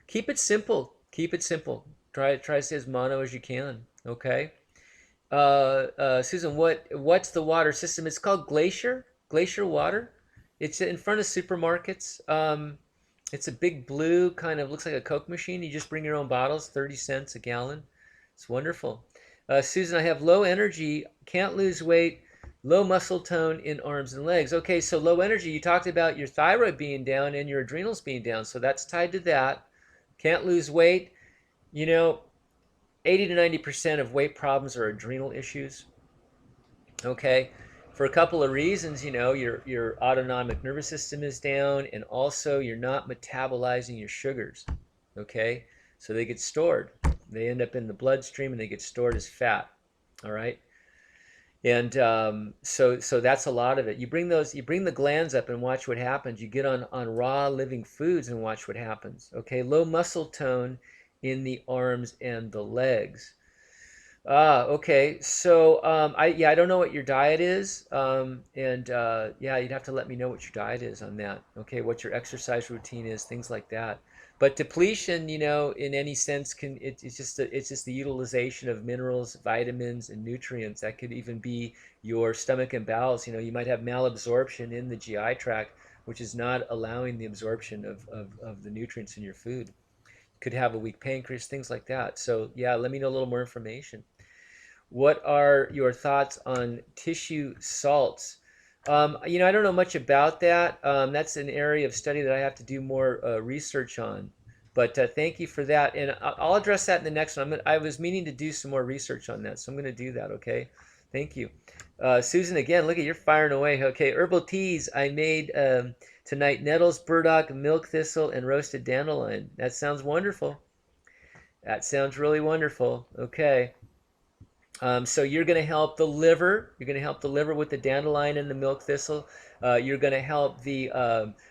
keep it simple. Keep it simple. Try to stay as mono as you can. Okay. Susan, what's the water system? It's called Glacier water. It's in front of supermarkets. It's a big blue, kind of looks like a Coke machine. You just bring your own bottles, 30 cents a gallon. It's wonderful. Susan, I have low energy, can't lose weight, low muscle tone in arms and legs. Okay, so low energy, you talked about your thyroid being down and your adrenals being down, so that's tied to that. Can't lose weight. 80 to 90% of weight problems are adrenal issues. Okay, for a couple of reasons. Your autonomic nervous system is down, and also you're not metabolizing your sugars. Okay, so they get stored. They end up in the bloodstream, and they get stored as fat. All right. And so that's a lot of it. You bring the glands up and watch what happens. You get on raw living foods and watch what happens. Okay, low muscle tone in the arms and the legs. Okay. So I don't know what your diet is, and yeah, you'd have to let me know what your diet is on that. Okay, what your exercise routine is, things like that. But depletion, in any sense, it's just the utilization of minerals, vitamins, and nutrients. That could even be your stomach and bowels. You might have malabsorption in the GI tract, which is not allowing the absorption of the nutrients in your food. Could have a weak pancreas, things like that. So yeah, let me know a little more information. What are your thoughts on tissue salts? I don't know much about that. That's an area of study that I have to do more research on. But thank you for that, and I'll address that in the next one. I was meaning to do some more research on that, so I'm going to do that. Okay, thank you, Susan. Again, look at you're firing away. Okay, herbal teas I made tonight: nettles, burdock, milk thistle, and roasted dandelion. That sounds wonderful. That sounds really wonderful. Okay. So you're going to help the liver. You're going to help the liver with the dandelion and the milk thistle. You're going to help the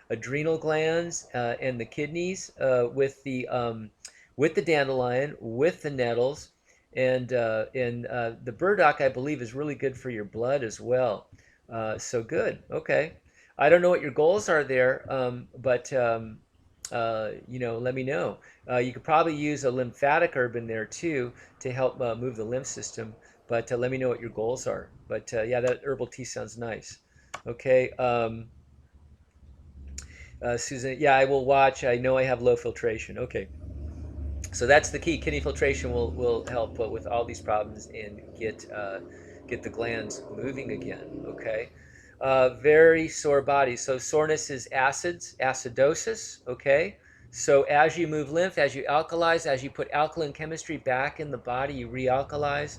adrenal glands and the kidneys with the dandelion, with the nettles, and the burdock, I believe, is really good for your blood as well. So good. Okay. I don't know what your goals are there, but let me know. You could probably use a lymphatic herb in there too to help move the lymph system. But let me know what your goals are. But yeah, that herbal tea sounds nice. Okay, Susan. Yeah, I will watch. I know I have low filtration. Okay, so that's the key. Kidney filtration will help with all these problems and get the glands moving again. Okay. Very sore body. So soreness is acidosis. Okay. So as you move lymph, as you alkalize, as you put alkaline chemistry back in the body, you realkalize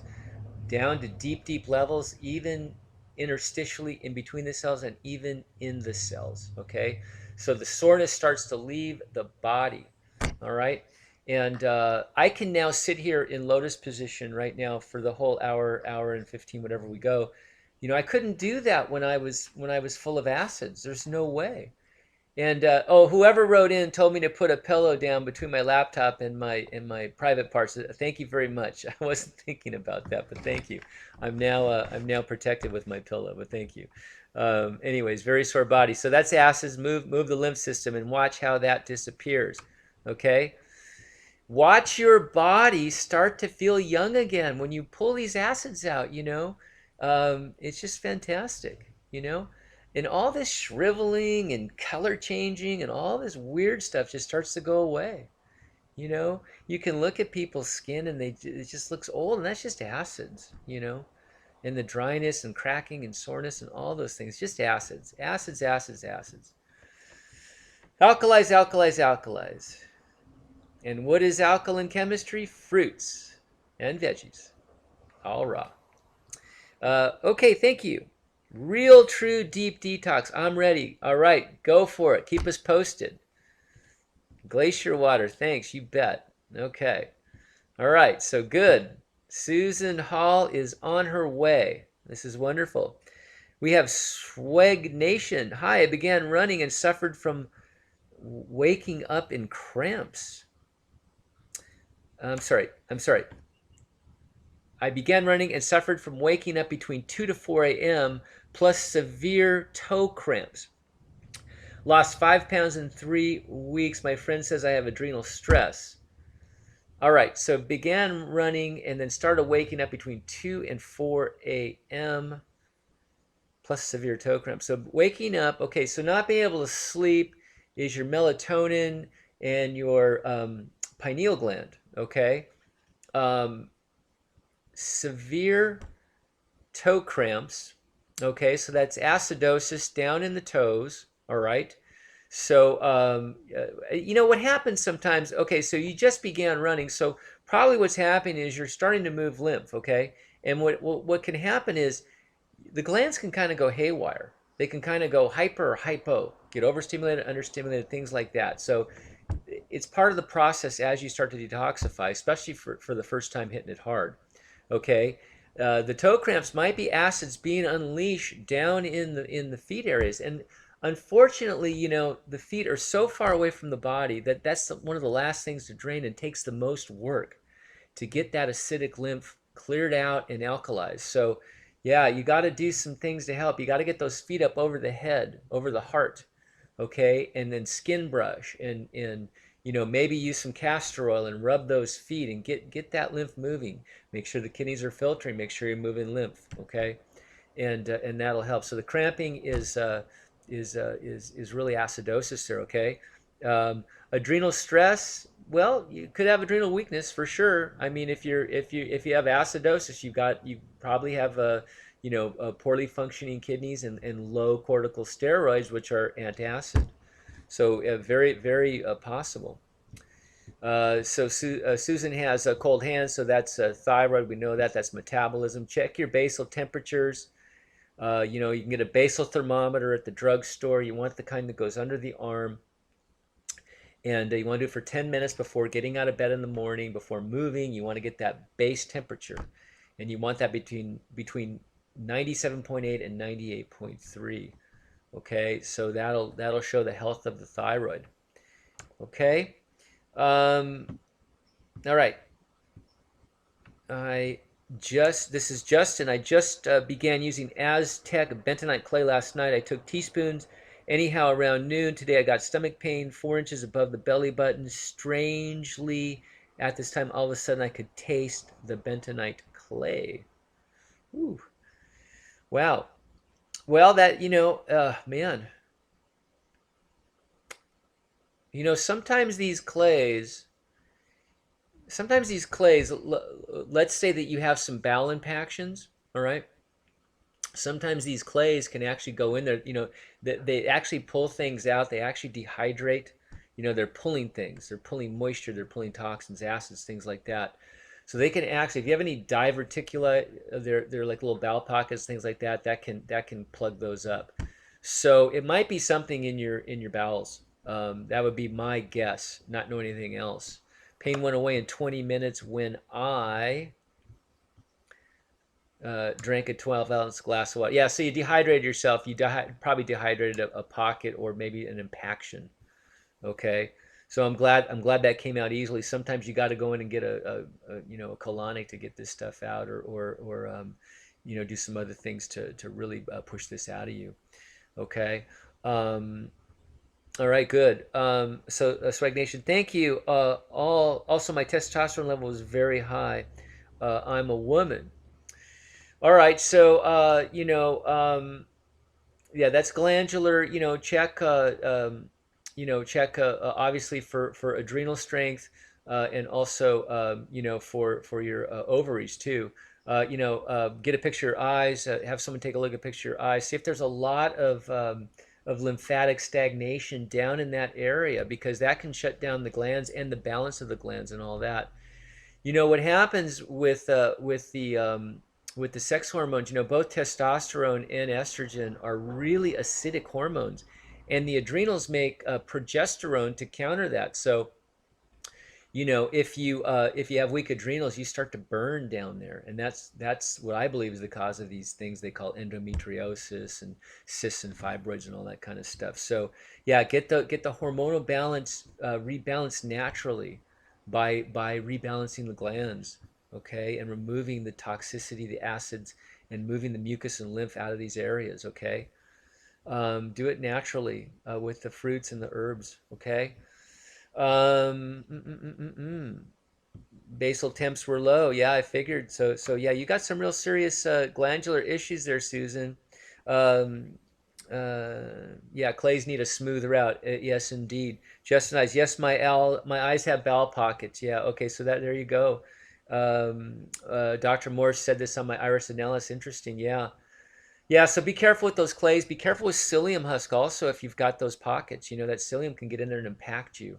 down to deep, deep levels, even interstitially in between the cells and even in the cells. Okay. So the soreness starts to leave the body. All right. And I can now sit here in lotus position right now for the whole hour and 15, whatever we go. I couldn't do that when I was full of acids. There's no way. And whoever wrote in told me to put a pillow down between my laptop and my private parts. Thank you very much. I wasn't thinking about that, but thank you. I'm now protected with my pillow, but thank you. Anyways, very sore body. So that's acids. Move the lymph system and watch how that disappears. Okay. Watch your body start to feel young again when you pull these acids out. It's just fantastic. And all this shriveling and color changing and all this weird stuff just starts to go away. You can look at people's skin and it just looks old, and that's just acids. And the dryness and cracking and soreness and all those things, just acids. Alkalize. And what is alkaline chemistry? Fruits and veggies, all raw. Okay, thank you. Real, true, deep detox. I'm ready. All right, go for it. Keep us posted. Glacier water. Thanks, you bet. Okay. All right, so good. Susan Hall is on her way. This is wonderful. We have Swag Nation. Hi, I began running and suffered from waking up in cramps. I'm sorry. I began running and suffered from waking up between 2 to 4 a.m. plus severe toe cramps. Lost 5 pounds in 3 weeks. My friend says I have adrenal stress. All right, so began running and then started waking up between 2 and 4 a.m. plus severe toe cramps. So waking up, okay, so not being able to sleep is your melatonin and your pineal gland, okay? Severe toe cramps, okay, so that's acidosis down in the toes, all right? So, what happens sometimes, okay, so you just began running, so probably what's happening is you're starting to move lymph, okay? And what can happen is the glands can kind of go haywire. They can kind of go hyper or hypo, get overstimulated, understimulated, things like that. So it's part of the process as you start to detoxify, especially for the first time hitting it hard. Okay, the toe cramps might be acids being unleashed down in the feet areas, and unfortunately, the feet are so far away from the body that that's one of the last things to drain and takes the most work to get that acidic lymph cleared out and alkalized. So, yeah, you got to do some things to help. You got to get those feet up over the head, over the heart, okay, and then skin brush and maybe use some castor oil and rub those feet and get that lymph moving. Make sure the kidneys are filtering. Make sure you're moving lymph, okay, and that'll help. So the cramping is really acidosis there, okay. Adrenal stress. Well, you could have adrenal weakness for sure. I mean, if you have acidosis, you probably have poorly functioning kidneys and low corticosteroids, which are antacid. So very, very possible. Susan has cold hands, so that's thyroid. We know that. That's metabolism. Check your basal temperatures. You can get a basal thermometer at the drugstore. You want the kind that goes under the arm. And you want to do it for 10 minutes before getting out of bed in the morning, before moving. You want to get that base temperature. And you want that between 97.8 and 98.3. Okay, so that'll show the health of the thyroid. Okay. All right. This is Justin. I just began using Aztec bentonite clay last night. I took teaspoons anyhow around noon. Today I got stomach pain 4 inches above the belly button. Strangely, at this time, all of a sudden I could taste the bentonite clay. Ooh. Wow. Well, that, man. Sometimes these clays, let's say that you have some bowel impactions, all right? Sometimes these clays can actually go in there, they actually pull things out, they actually dehydrate, they're pulling things, they're pulling moisture, they're pulling toxins, acids, things like that. So they can actually, if you have any diverticula, they're like little bowel pockets, things like that, that can plug those up. So it might be something in your bowels. That would be my guess, not knowing anything else. Pain went away in 20 minutes when I drank a 12-ounce glass of water. Yeah, so you dehydrated yourself. You probably dehydrated a pocket or maybe an impaction. Okay, so I'm glad that came out easily. Sometimes you got to go in and get a colonic to get this stuff out, or do some other things to really push this out of you. Okay. All right, good. Swag Nation, thank you. Also, my testosterone level is very high. I'm a woman. All right, so yeah, that's glandular. Check obviously for adrenal strength, and also for your ovaries too. Get a picture of your eyes. Have someone take a look at a picture of your eyes. See if there's a lot of lymphatic stagnation down in that area, because that can shut down the glands and the balance of the glands and all that. What happens with the sex hormones, both testosterone and estrogen are really acidic hormones, and the adrenals make progesterone to counter that. So if you have weak adrenals, you start to burn down there, and that's what I believe is the cause of these things they call endometriosis and cysts and fibroids and all that kind of stuff. So yeah, get the hormonal balance rebalanced naturally by rebalancing the glands, okay, and removing the toxicity, the acids, and moving the mucus and lymph out of these areas, okay. Do it naturally with the fruits and the herbs, okay. Um, mm, mm, mm, mm, mm. Basal temps were low. Yeah, I figured. So yeah, you got some real serious glandular issues there, Susan. Um, yeah, clays need a smoother out. Yes, indeed. Justin eyes. Yes, my eyes have bowel pockets. Yeah. Okay. So there you go. Dr. Morse said this on my iris analysis. Interesting. Yeah. Yeah, so be careful with those clays. Be careful with psyllium husk also if you've got those pockets. That psyllium can get in there and impact you.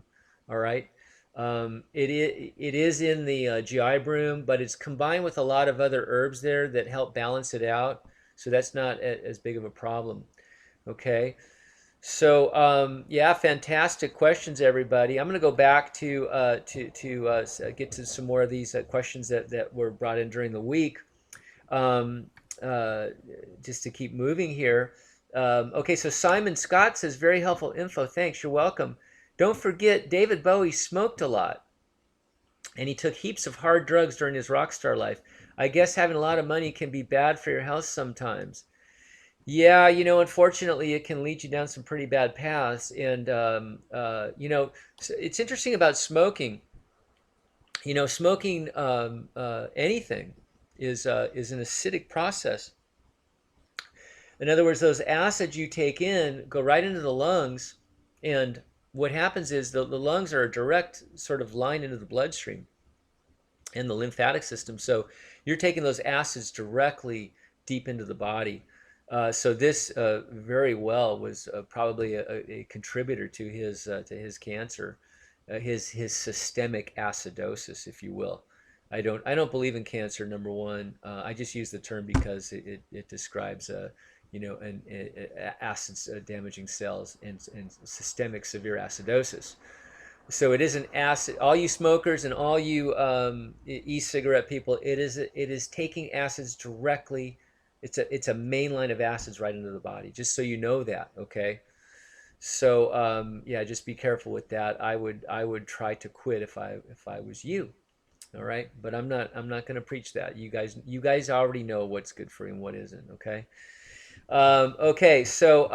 All right. It is in the GI broom, but it's combined with a lot of other herbs there that help balance it out. So that's not as big of a problem. Okay. So yeah, fantastic questions, everybody. I'm going to go back to get to some more of these questions that were brought in during the week, um, uh, just to keep moving here. Okay, so Simon Scott says, very helpful info. Thanks, you're welcome. Don't forget, David Bowie smoked a lot, and he took heaps of hard drugs during his rock star life. I guess having a lot of money can be bad for your health sometimes. Yeah, unfortunately, it can lead you down some pretty bad paths. And, it's interesting about smoking. Smoking anything is an acidic process. In other words, those acids you take in go right into the lungs. And what happens is the lungs are a direct sort of line into the bloodstream and the lymphatic system. So you're taking those acids directly deep into the body. So this very well was probably a contributor to his cancer, his systemic acidosis, if you will. I don't believe in cancer. Number one, I just use the term because it describes acids damaging cells and systemic severe acidosis. So it isn't acid. All you smokers and all you e-cigarette people, it is taking acids directly. It's a main line of acids right into the body. Just so you know that, okay? So yeah, just be careful with that. I would try to quit if I was you. All right, but I'm not going to preach that. You guys already know what's good for you and what isn't. Okay. Okay. So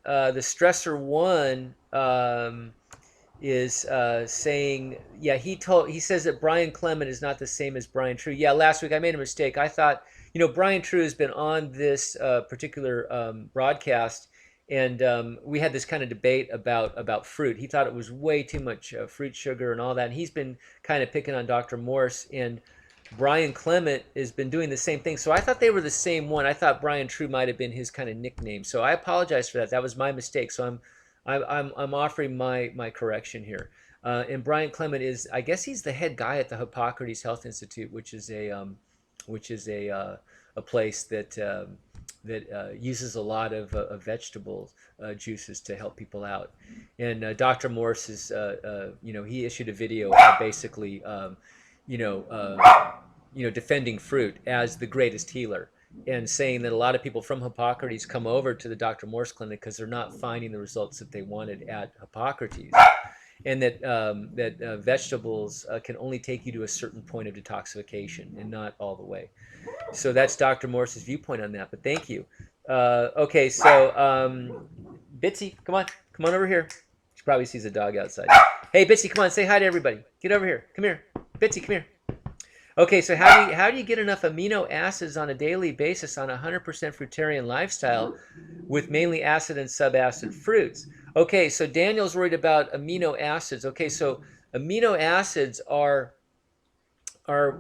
the stressor one. Is saying, yeah, he says that Brian Clement is not the same as Brian True. Yeah, last week I made a mistake. I thought, Brian True has been on this particular broadcast, and we had this kind of debate about fruit. He thought it was way too much fruit sugar and all that, and he's been kind of picking on Dr. Morse, and Brian Clement has been doing the same thing. So I thought they were the same one. I thought Brian True might have been his kind of nickname. So I apologize for that. That was my mistake. So I'm offering my correction here. And Brian Clement is, I guess he's the head guy at the Hippocrates Health Institute, which is a place that uses a lot of vegetable juices to help people out. And Dr. Morse is, he issued a video basically, defending fruit as the greatest healer, and saying that a lot of people from Hippocrates come over to the Dr. Morse clinic because they're not finding the results that they wanted at Hippocrates, and that vegetables can only take you to a certain point of detoxification and not all the way. So that's Dr. Morse's viewpoint on that. But thank you. Okay, so Bitsy, come on over here. She probably sees a dog outside. Hey, Bitsy, come on, say hi to everybody. Get over here. Come here, Bitsy, come here. Okay, so how do you get enough amino acids on a daily basis on a 100% fruitarian lifestyle with mainly acid and subacid fruits? Okay, so Daniel's worried about amino acids. Okay, so amino acids are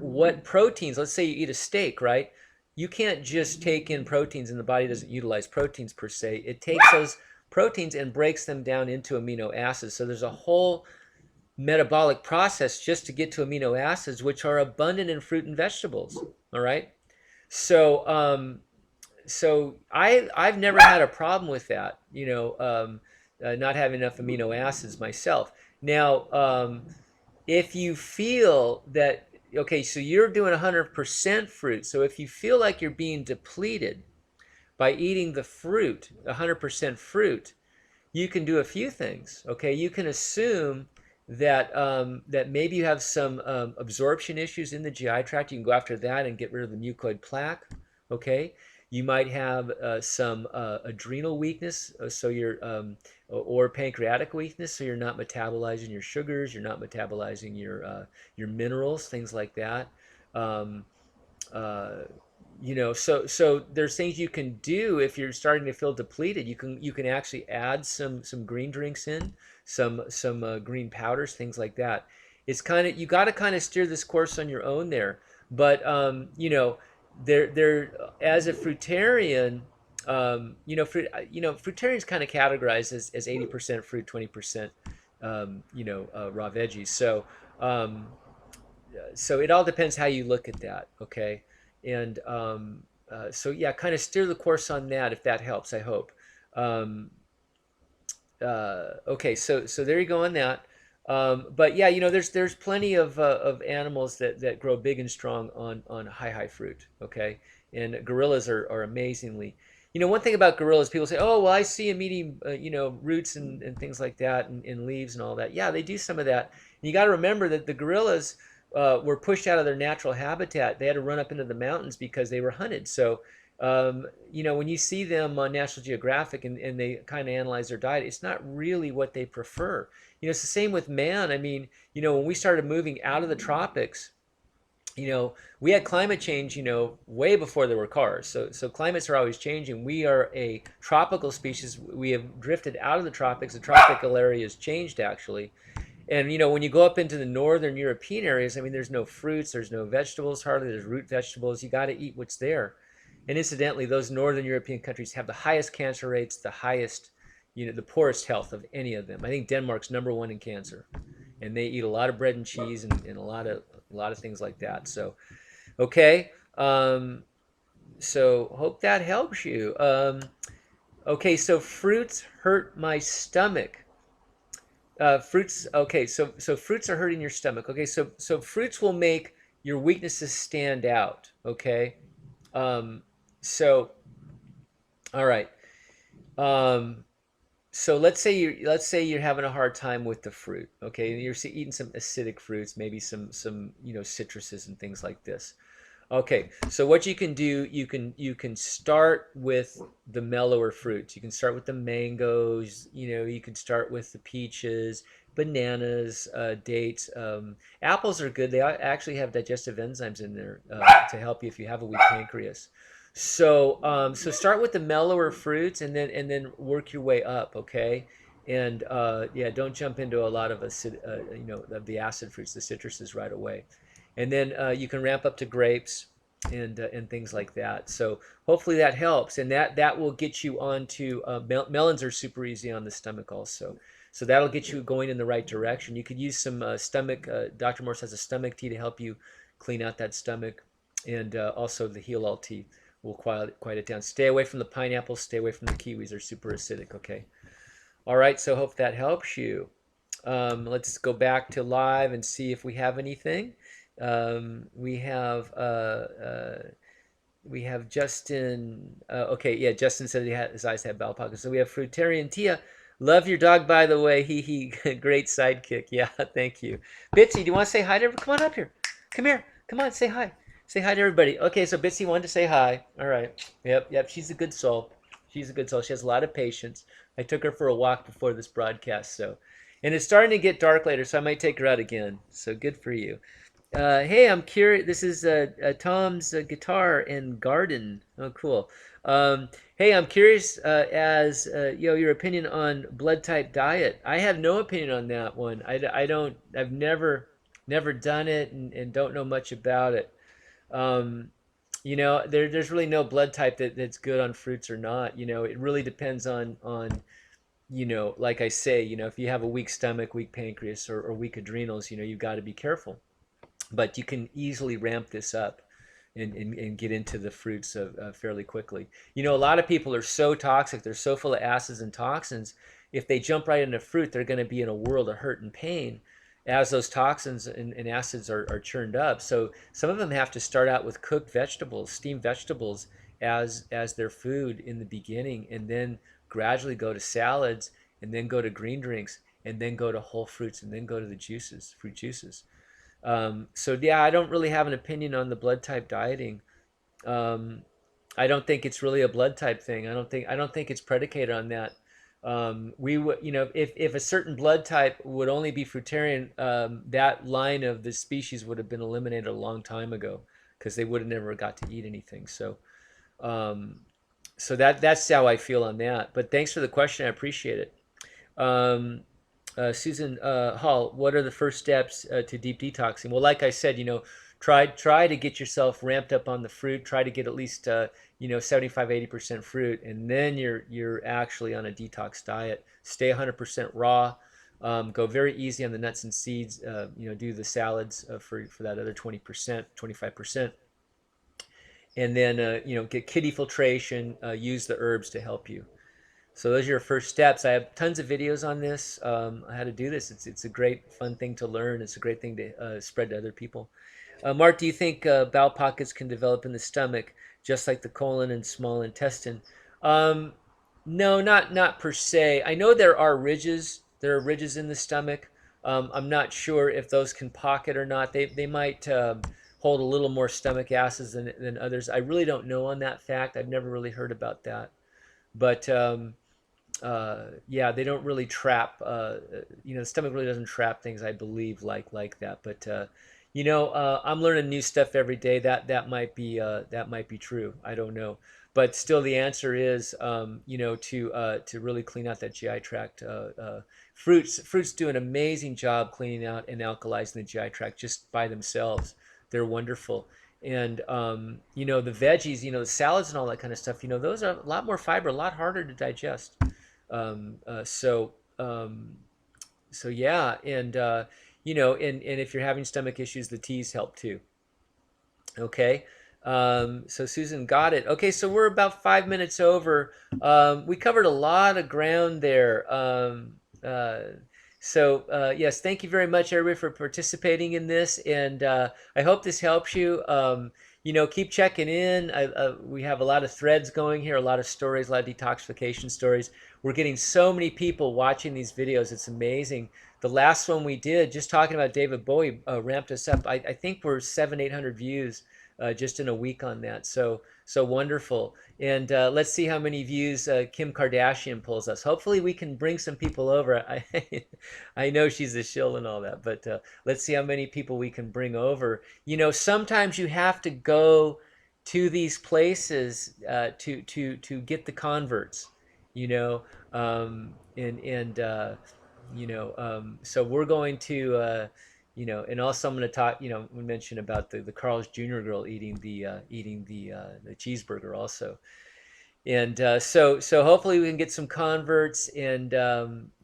what proteins, let's say you eat a steak, right? You can't just take in proteins and the body doesn't utilize proteins per se. It takes those proteins and breaks them down into amino acids. So there's a whole metabolic process just to get to amino acids, which are abundant in fruit and vegetables. All right. So I've never had a problem with that, not having enough amino acids myself. Now, if you feel that, okay, so you're doing 100% fruit. So if you feel like you're being depleted by eating the fruit, 100% fruit, you can do a few things. Okay, you can assume that that maybe you have some absorption issues in the GI tract. You can go after that and get rid of the mucoid plaque. Okay, you might have some adrenal weakness, so you're or pancreatic weakness, so you're not metabolizing your sugars, you're not metabolizing your minerals, things like that. Um, uh, so there's things you can do if you're starting to feel depleted. You can actually add some green drinks in, some green powders, things like that. It's kind of, you got to kind of steer this course on your own there. But there as a fruitarian, fruitarian is kind of categorized as 80% fruit, 20% raw veggies. So it all depends how you look at that, okay? And So yeah, kind of steer the course on that if that helps. I hope. Um, okay, so there you go on that. But yeah, there's plenty of animals that grow big and strong on high fruit. Okay, and gorillas are amazingly. One thing about gorillas, people say, oh well, I see them eating roots and things like that and leaves and all that. Yeah, they do some of that. And you got to remember that the gorillas were pushed out of their natural habitat. They had to run up into the mountains because they were hunted. So when you see them on National Geographic and they kind of analyze their diet, it's not really what they prefer. It's the same with man. I mean, when we started moving out of the tropics, we had climate change, way before there were cars. So climates are always changing. We are a tropical species. We have drifted out of the tropics. The tropical area has changed actually. And when you go up into the northern European areas, I mean, there's no fruits, there's no vegetables, hardly there's root vegetables. You got to eat what's there. And incidentally, those northern European countries have the highest cancer rates, the highest, the poorest health of any of them. I think Denmark's number one in cancer, and they eat a lot of bread and cheese and a lot of things like that. So, okay, so hope that helps you. Okay, so fruits hurt my stomach. Fruits. Okay, so fruits are hurting your stomach. Okay, so fruits will make your weaknesses stand out. Okay, um, so all right. Um, so let's say you're having a hard time with the fruit. Okay, you're eating some acidic fruits, maybe some citruses and things like this. Okay, so what you can do, you can start with the mellower fruits. You can start with the mangoes. You can start with the peaches, bananas, dates. Apples are good. They actually have digestive enzymes in there to help you if you have a weak pancreas. So start with the mellower fruits and then work your way up. Okay, and yeah, don't jump into a lot of of the acid fruits, the citruses right away, and then you can ramp up to grapes and things like that. So hopefully that helps, and that will get you onto melons are super easy on the stomach also. So that'll get you going in the right direction. You could use some stomach. Dr. Morse has a stomach tea to help you clean out that stomach, and also the heal all tea will quiet it down. Stay away from the pineapples. Stay away from the kiwis. They're super acidic. Okay. All right. So hope that helps you. Let's go back to live and see if we have anything. We have Justin. Okay, yeah, Justin said his eyes have bowel pockets. So we have Fruitarian Tia. Love your dog, by the way. He great sidekick. Yeah, thank you. Bitsy, do you want to say hi to everybody? Come on up here. Come here. Come on, say hi. Say hi to everybody. Okay, so Bitsy wanted to say hi. All right. Yep. She's a good soul. She's a good soul. She has a lot of patience. I took her for a walk before this broadcast, and it's starting to get dark later, so I might take her out again. So good for you. Hey, I'm curious. This is Tom's guitar and garden. Oh, cool. Hey, I'm curious as your opinion on blood type diet. I have no opinion on that one. I don't. I've never done it and don't know much about it. Um, there's really no blood type that's good on fruits or not. It really depends on like I say, if you have a weak stomach, weak pancreas, or weak adrenals, you've got to be careful. But you can easily ramp this up and get into the fruits fairly quickly. A lot of people are so toxic, they're so full of acids and toxins. If they jump right into fruit, they're going to be in a world of hurt and pain as those toxins and acids are churned up. So some of them have to start out with cooked vegetables, steamed vegetables as their food in the beginning, and then gradually go to salads, and then go to green drinks, and then go to whole fruits, and then go to the juices, fruit juices. So yeah, I don't really have an opinion on the blood type dieting. Um, I don't think it's really a blood type thing. I don't think it's predicated on that. We would, if a certain blood type would only be fruitarian, that line of the species would have been eliminated a long time ago because they would have never got to eat anything. Um, so that's how I feel on that. But thanks for the question. I appreciate it. Um, Susan Hall, what are the first steps to deep detoxing? Well, like I said, try to get yourself ramped up on the fruit. Try to get at least 75-80% fruit, and then you're actually on a detox diet. Stay 100% raw. Go very easy on the nuts and seeds. Do the salads for that other 20%, 25%. and then get kidney filtration, use the herbs to help you. So those are your first steps. I have tons of videos on this, how to do this. It's a great fun thing to learn. It's a great thing to spread to other people. Mark, do you think bowel pockets can develop in the stomach just like the colon and small intestine? Um, no, not per se. I know there are ridges. There are ridges in the stomach. I'm not sure if those can pocket or not. They might hold a little more stomach acids than others. I really don't know on that fact. I've never really heard about that. But yeah, they don't really trap. The stomach really doesn't trap things, I believe, like that. But I'm learning new stuff every day. That might be true. I don't know, but still, the answer is, to really clean out that GI tract. Fruits do an amazing job cleaning out and alkalizing the GI tract just by themselves. They're wonderful. And the veggies, the salads and all that kind of stuff, those are a lot more fiber, a lot harder to digest. Um, uh, so um, so yeah, and if you're having stomach issues, the teas help too. Okay. So Susan got it. Okay, so we're about 5 minutes over. We covered a lot of ground there. Yes, thank you very much, everybody, for participating in this, and I hope this helps you. Keep checking in. We have a lot of threads going here, a lot of stories, a lot of detoxification stories. We're getting so many people watching these videos. It's amazing. The last one we did, just talking about David Bowie, ramped us up. I think we're 700-800 views just in a week on that. So wonderful. And let's see how many views Kim Kardashian pulls us. Hopefully we can bring some people over. I know she's a shill and all that, but let's see how many people we can bring over. Sometimes you have to go to these places to get the converts. You know, and so we're going to. And also I'm going to talk. We mentioned about the Carl's Jr. girl eating the cheeseburger also, and so hopefully we can get some converts, and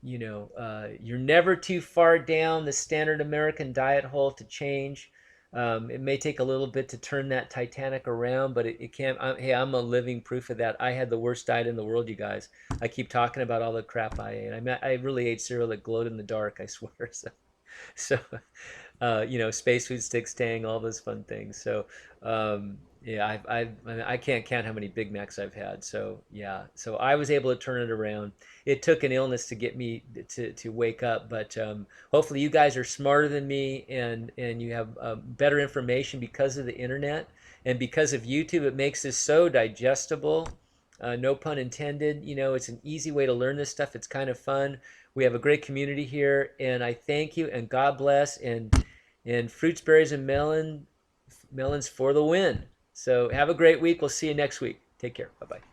you're never too far down the standard American diet hole to change. It may take a little bit to turn that Titanic around, but it can't. Hey, I'm a living proof of that. I had the worst diet in the world, you guys. I keep talking about all the crap I ate. I really ate cereal that glowed in the dark, I swear. So space food sticks, tang, all those fun things. So yeah, I can't count how many Big Macs I've had. So yeah, so I was able to turn it around. It took an illness to get me to wake up, but hopefully you guys are smarter than me, and you have better information because of the internet and because of YouTube. It makes this so digestible. No pun intended. It's an easy way to learn this stuff. It's kind of fun. We have a great community here, and I thank you, and God bless, and fruits, berries, and melons for the win. So have a great week. We'll see you next week. Take care. Bye-bye.